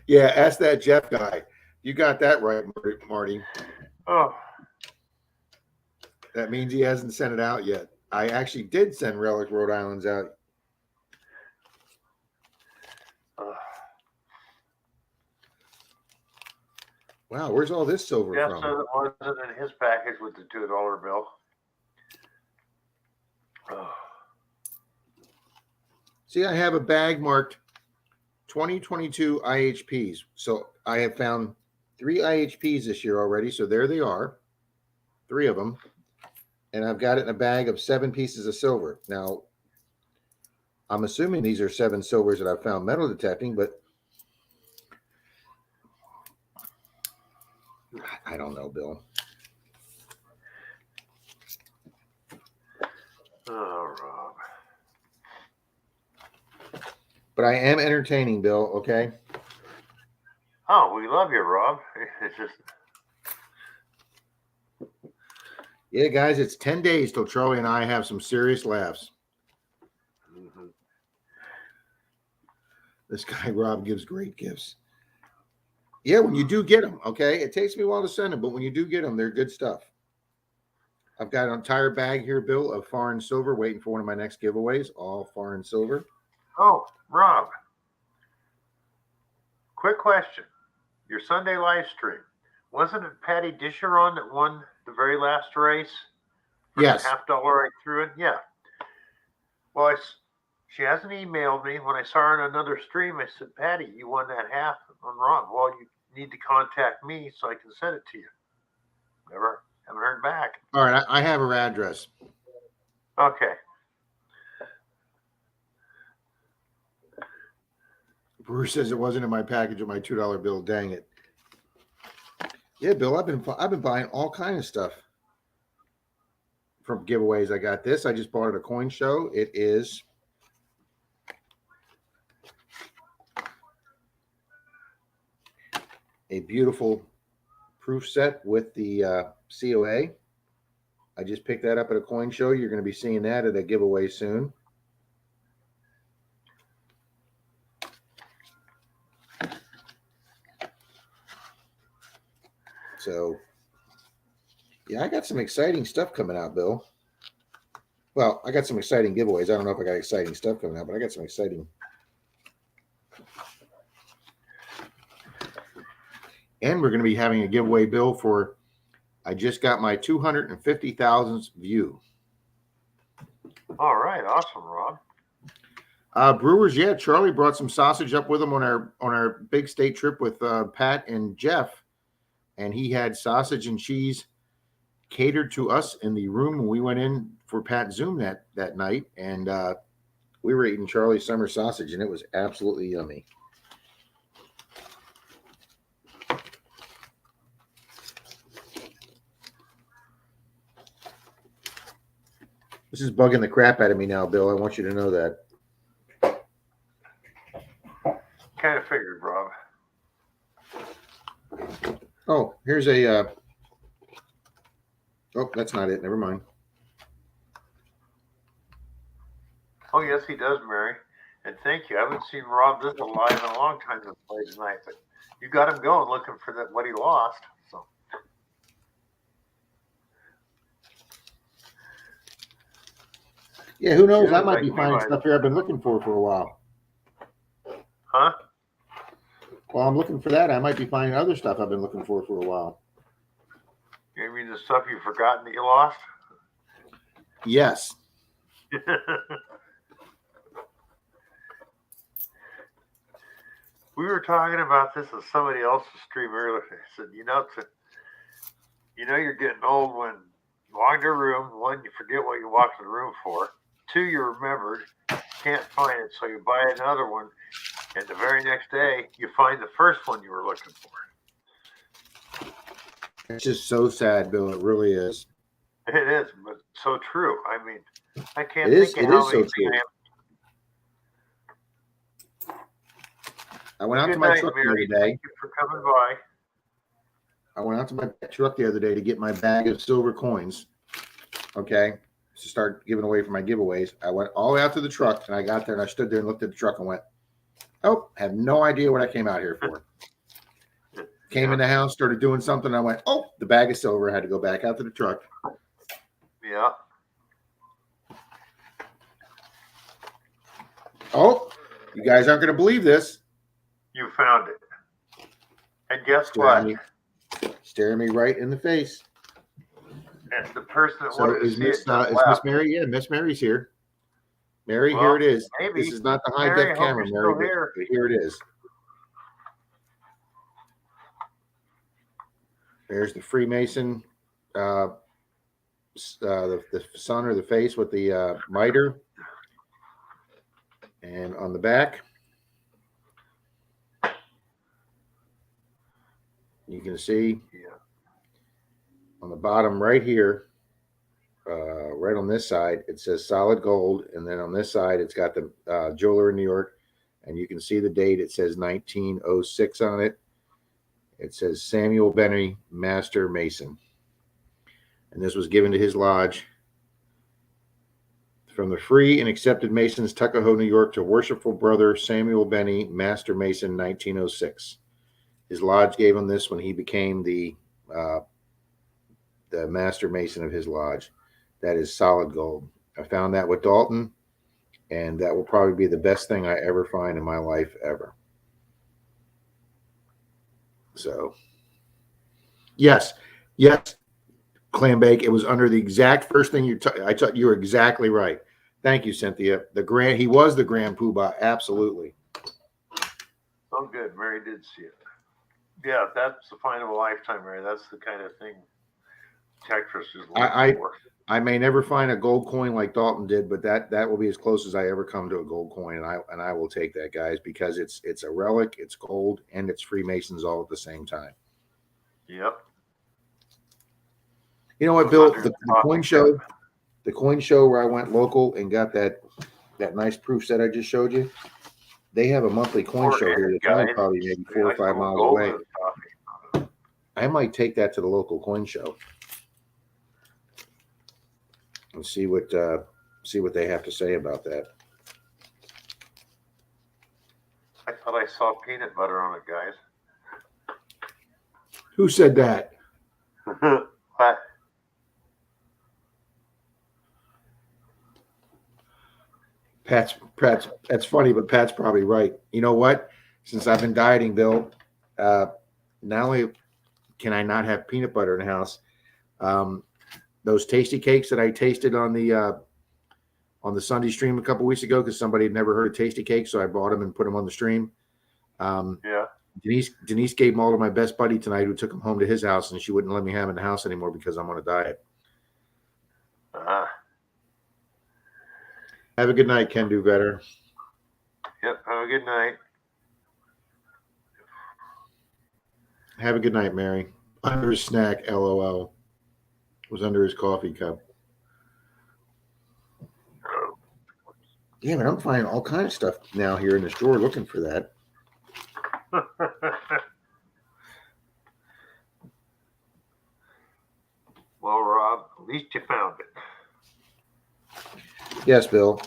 Yeah, ask that Jeff guy. You got that right, Marty. Oh, That means he hasn't sent it out yet. I actually did send Relic Rhode Islands out. Wow, where's all this silver yeah, from? so it wasn't in his package with the $2 bill. Oh. See, I have a bag marked 2022 IHPs. So I have found 3 IHPs this year already. So there they are, 3 of them. And I've got it in a bag of 7 pieces of silver. Now, I'm assuming these are 7 silvers that I've found metal detecting, but I don't know, Bill. Oh, Rob. But I am entertaining, Bill, okay? Oh, we love you, Rob. It's just. Yeah, guys, it's 10 days till Charlie and I have some serious laughs. Mm-hmm. This guy, Rob, gives great gifts. Yeah, when you do get them, okay? It takes me a while to send them, but when you do get them, they're good stuff. I've got an entire bag here, Bill, of foreign silver waiting for one of my next giveaways, all foreign silver. Oh, Rob. Quick question. Your Sunday live stream. Wasn't it Patty Disheron that won the very last race? For Yes. the $50 I threw in? Yeah. Well, she hasn't emailed me. When I saw her on another stream, I said, Patty, you won that half on Rob. Well, you need to contact me so I can send it to you. Never haven't heard back. All right, I have her address. Okay. Bruce says it wasn't in my package of my $2 bill. Dang it. Yeah, Bill, I've been buying all kinds of stuff from giveaways. I got this. I just bought at a coin show. It is a beautiful proof set with the COA. I just picked that up at a coin show. You're going to be seeing that at a giveaway soon. So, yeah, I got some exciting stuff coming out, Bill. Well, I got some exciting giveaways. I don't know if I got exciting stuff coming out, but I got some exciting. And we're going to be having a giveaway, Bill, for I just got my 250,000th view. All right. Awesome, Rob. Brewers, yeah. Charlie brought some sausage up with him on our big state trip with Pat and Jeff. And he had sausage and cheese catered to us in the room when we went in for Pat Zoom that night. And we were eating Charlie's summer sausage, and it was absolutely yummy. This is bugging the crap out of me now, Bill. I want you to know that. Kind of figured, Rob. Oh, here's a. Oh, that's not it. Never mind. Oh, yes, he does, Mary. And thank you. I haven't seen Rob this alive in a long time to play tonight, but you got him going looking for that what he lost. So Yeah, who knows? Yeah, I might like be we finding might. stuff here I've been looking for a while. huh? While I'm looking for that, I might be finding other stuff I've been looking for a while. You mean the stuff you've forgotten that you lost? Yes. We were talking about this on somebody else's stream earlier. I said, you're getting old when you walk into a room. One, you forget what you walked in the room for. Two, you remembered, can't find it, so you buy another one, and the very next day you find the first one you were looking for. It's just so sad, Bill. It really is. It is, but so true. I mean, I can't It is. think It of how is so many true. I went out to Good my night, truck the Mary. other day. Thank you for coming by. I went out to my truck the other day to get my bag of silver coins. Okay. To start giving away for my giveaways. I went all the way out to the truck and I got there and I stood there and looked at the truck and went, oh, have no idea what I came out here for. Came in the house, started doing something. I went, oh, the bag of silver. I had to go back out to the truck. Yeah. Oh, you guys aren't going to believe this. You found it. And guess what? Staring me right in the face. And the person that So wanted to is see Miss it just is Miss left. Mary? Yeah, Miss Mary's here. Mary, Well, here it is. maybe. This is not the high Mary, def I hope camera, you're Mary, still here. but here it is. There's the Freemason, the sun or the face with the miter, and on the back, you can see on the bottom right here, right on this side, it says solid gold, and then on this side, it's got the jeweler in New York, and you can see the date. It says 1906 on it. It says Samuel Benny, Master Mason. And this was given to his lodge from the free and accepted Masons, Tuckahoe, New York, to worshipful brother Samuel Benny, Master Mason, 1906. His lodge gave him this when he became the Master Mason of his lodge. That is solid gold. I found that with Dalton, and that will probably be the best thing I ever find in my life ever. So, yes, Clambake. It was under the exact first thing you. I thought you were exactly right. Thank you, Cynthia. He was the Grand Poobah, absolutely. Oh, good. Mary did see it. Yeah, that's the find of a lifetime, Mary. That's the kind of thing Tetris is looking for. I may never find a gold coin like Dalton did, but that will be as close as I ever come to a gold coin, and I will take that, guys, because it's a relic, it's gold, and it's Freemasons all at the same time. Yep. You know what, Bill? The coin show where I went local and got that nice proof set I just showed you. They have a monthly coin show here that's only probably maybe 4 or 5 miles away. I might take that to the local coin show and see what they have to say about that. I thought I saw peanut butter on it, guys. Who said that? What? Pat's that's funny, but Pat's probably right. You know what? Since I've been dieting, Bill, not only can I not have peanut butter in the house, those tasty cakes that I tasted on the Sunday stream a couple weeks ago, because somebody had never heard of tasty cakes, so I bought them and put them on the stream. Yeah. Denise gave them all to my best buddy tonight, who took them home to his house, and she wouldn't let me have them in the house anymore because I'm on a diet. Have a good night, Can Do Better. Yep. Have a good night. Have a good night, Mary. Under his snack, LOL. Was under his coffee cup. Damn it, I'm finding all kinds of stuff now here in this drawer looking for that. Well, Rob, at least you found it. Yes, Bill.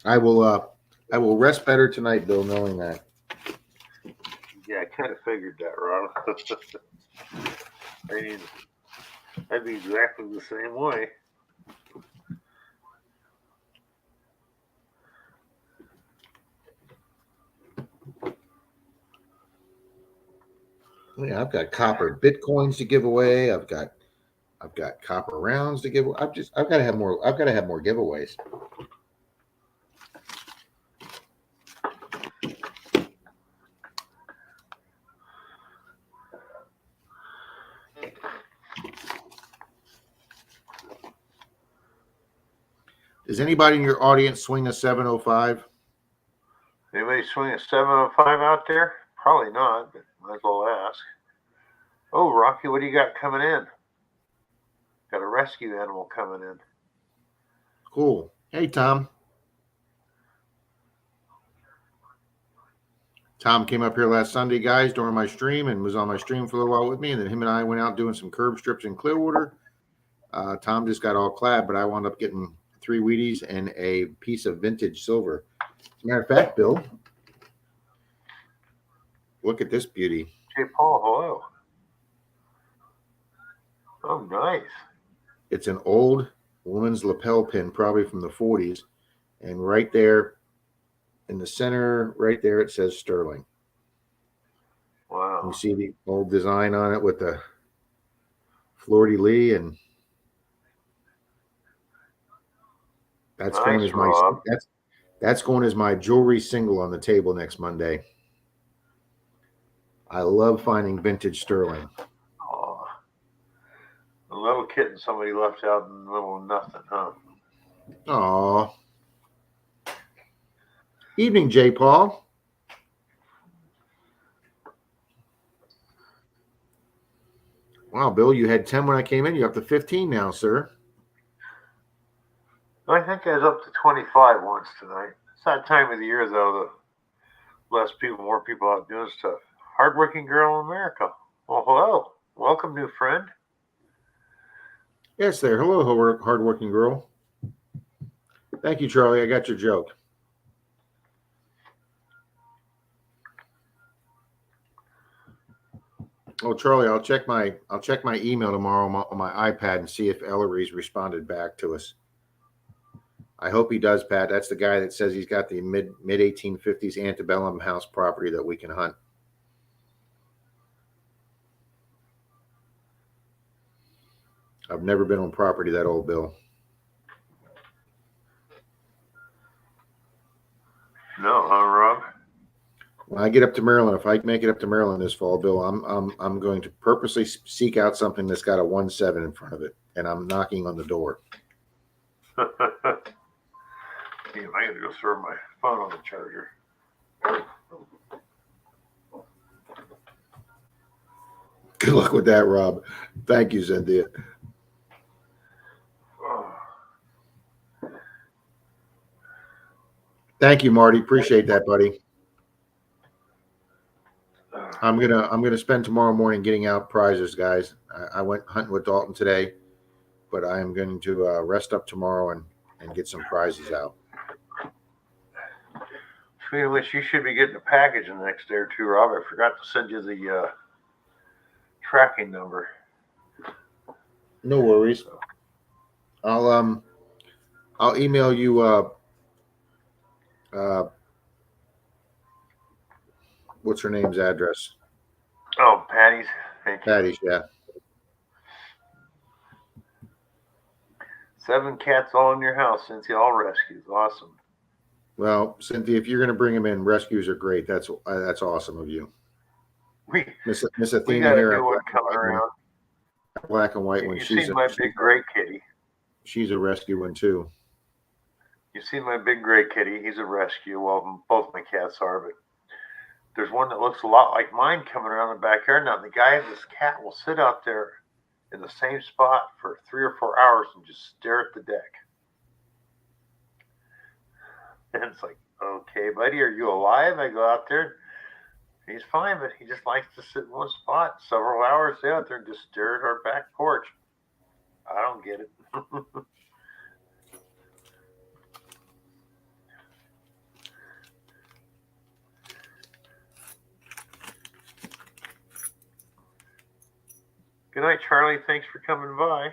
I will rest better tonight, Bill, knowing that. Yeah, I kind of figured that, Rob. I mean, I'd be exactly the same way. Yeah, I've got copper bitcoins to give away. I've got copper rounds to give away. I've got to have more giveaways. Does anybody in your audience swing a 705? Anybody swing a 705 out there? Probably not, but might as well ask. Oh, Rocky, what do you got coming in? Got a rescue animal coming in. Cool. Hey, Tom. Tom came up here last Sunday, guys, during my stream and was on my stream for a little while with me. And then him and I went out doing some curb strips in Clearwater. Tom just got all clad, but I wound up getting 3 Wheaties and a piece of vintage silver. As a matter of fact, Bill, look at this beauty. Hey, Paul, hello. Oh, nice. It's an old woman's lapel pin, probably from the 40s. And right there in the center, right there, it says Sterling. Wow. You see the old design on it with the Fleur-de-lis, and that's Nice, going as my Rob. that's going as my jewelry single on the table next Monday. I love finding vintage sterling. Oh, a little kitten somebody left out in the middle of nothing, huh? Aw. Evening, J. Paul. Wow, Bill, you had 10 when I came in. You're up to 15 now, sir. I think I was up to 25 once tonight. It's that time of the year, though, the more people out doing stuff. Hardworking girl in America. Well, hello. Welcome, new friend. Yes, there. Hello, hardworking girl. Thank you, Charlie. I got your joke. Oh, Charlie, I'll check my email tomorrow on my iPad and see if Ellery's responded back to us. I hope he does, Pat. That's the guy that says he's got the mid 1850s antebellum house property that we can hunt. I've never been on property that old, Bill. No, huh, Rob? When I get up to Maryland, if I make it up to Maryland this fall, Bill, I'm going to purposely seek out something that's got a 1.7 in front of it, and I'm knocking on the door. Damn, I gotta go throw my phone on the charger. Good luck with that, Rob. Thank you, Cynthia. Thank you, Marty. Appreciate that, buddy. I'm gonna spend tomorrow morning getting out prizes, guys. I went hunting with Dalton today, but I am going to rest up tomorrow and get some prizes out. Speaking of which, you should be getting a package in the next day or two, Rob. I forgot to send you the tracking number. No worries. I'll email you what's her name's address? Oh, Patty's. Thank you. Patty's, yeah. 7 cats all in your house, Cynthia, all rescues. Awesome. Well, Cynthia, if you're going to bring them in, rescues are great. That's awesome of you. We Miss got Athena a here. new one coming around. black and white one. You seen my big gray kitty. She's a rescue one too. You seen my big gray kitty. He's a rescue. Well, both my cats are, but there's one that looks a lot like mine coming around the backyard now. The guy, this cat will sit out there in the same spot for 3 or 4 hours and just stare at the deck. And it's like, okay, buddy, are you alive? I go out there. He's fine, but he just likes to sit in one spot several hours out there and just stare at our back porch. I don't get it. Good night, Charlie. Thanks for coming by.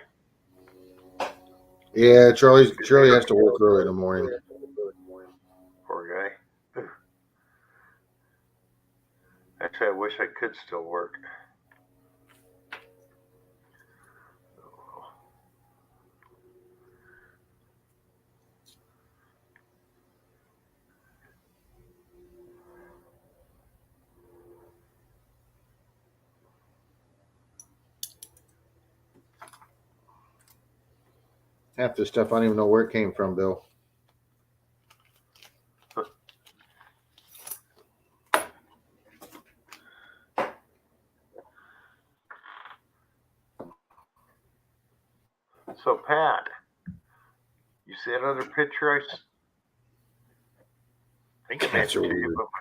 Yeah, Charlie has to work early in the morning. Poor guy. Actually, I wish I could still work. Half this stuff I don't even know where it came from, Bill. So, Pat, you see that other picture I think I mentioned to you, but my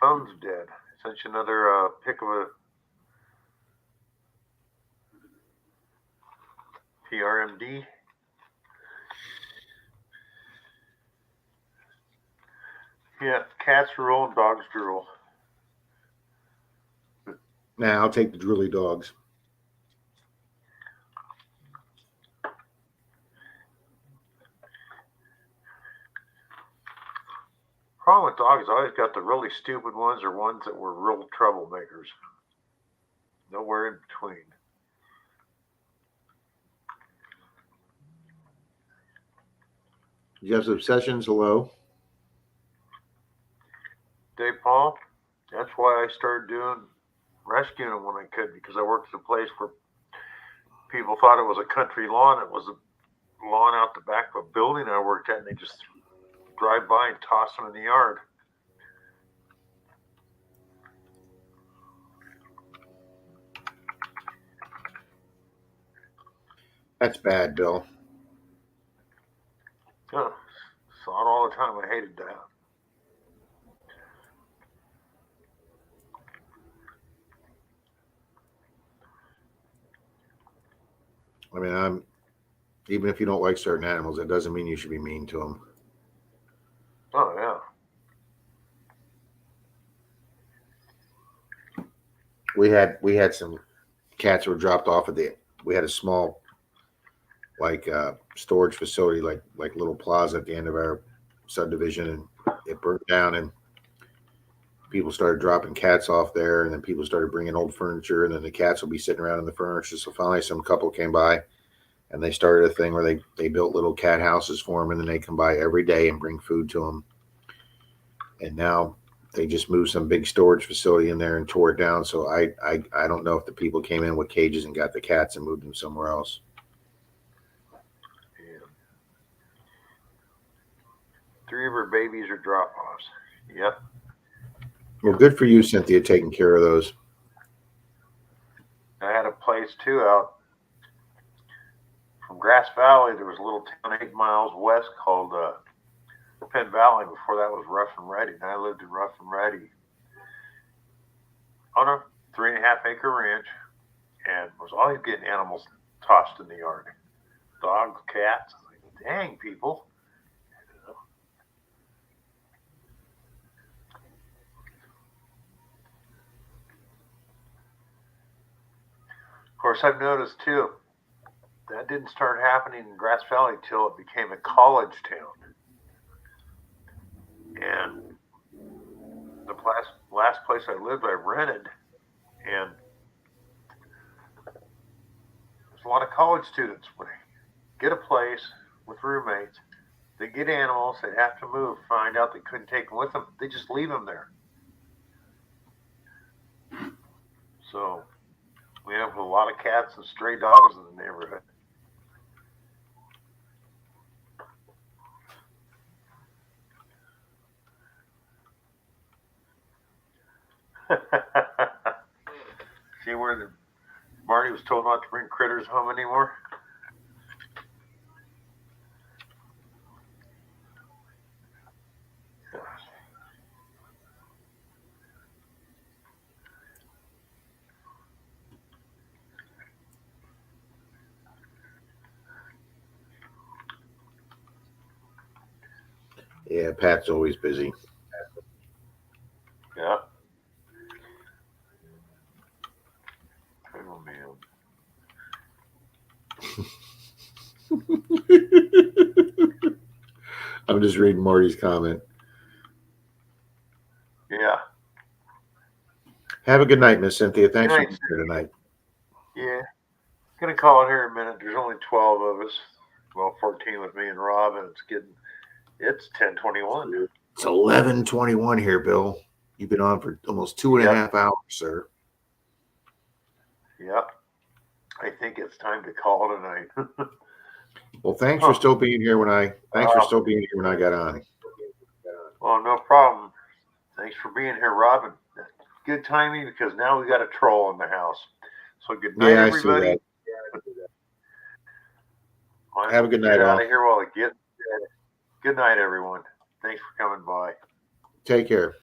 phone's dead. I sent you another pic of a PRMD. Yeah, cats rule and dogs drool. Nah, I'll take the drooly dogs. Problem with dogs, I always got the really stupid ones or ones that were real troublemakers. Nowhere in between. You have some sessions? Hello. Dave Paul, that's why I started doing rescuing them when I could, because I worked at a place where people thought it was a country lawn. It was a lawn out the back of a building I worked at, and they just drive by and toss them in the yard. That's bad, Bill. Yeah, saw it all the time. I hated that. I mean, even if you don't like certain animals, that doesn't mean you should be mean to them. Oh, yeah. We had some cats were dropped off we had a small storage facility, like little plaza at the end of our subdivision, and it burnt down, and people started dropping cats off there, and then people started bringing old furniture, and then the cats will be sitting around in the furniture. So finally some couple came by and they started a thing where they built little cat houses for them, and then they come by every day and bring food to them. And now they just moved some big storage facility in there and tore it down. So I don't know if the people came in with cages and got the cats and moved them somewhere else. Yeah. 3 of her babies are drop-offs. Yep. Well, good for you, Cynthia, taking care of those. I had a place too out from Grass Valley. There was a little town 8 miles west called Penn Valley. Before that was Rough and Ready, and I lived in Rough and Ready on a 3.5-acre ranch, and was always getting animals tossed in the yard. Dogs, cats. Like, dang, people. Of course, I've noticed too, that didn't start happening in Grass Valley till it became a college town. And the last place I lived, I rented, and there's a lot of college students. When they get a place with roommates, they get animals, they have to move, find out they couldn't take them with them, they just leave them there. So We have a lot of cats and stray dogs in the neighborhood. See where Marty was told not to bring critters home anymore? Yeah, Pat's always busy. Yeah. Oh, man. I'm just reading Marty's comment. Yeah. Have a good night, Miss Cynthia. Thanks Good for night, being here tonight. Yeah. Gonna call it here in a minute. There's only 12 of us. Well, 14 with me and Rob, and it's 10:21. It's 11:21 here, Bill. You've been on for almost 2.5 hours, sir. Yep. I think it's time to call tonight. Well, thanks for still being here when I got on. Well, no problem. Thanks for being here, Robin. Good timing because now we got a troll in the house. So good night, Yeah, I see everybody. that. Have a good night, Get out all. of here while I get. Good night, everyone. Thanks for coming by. Take care.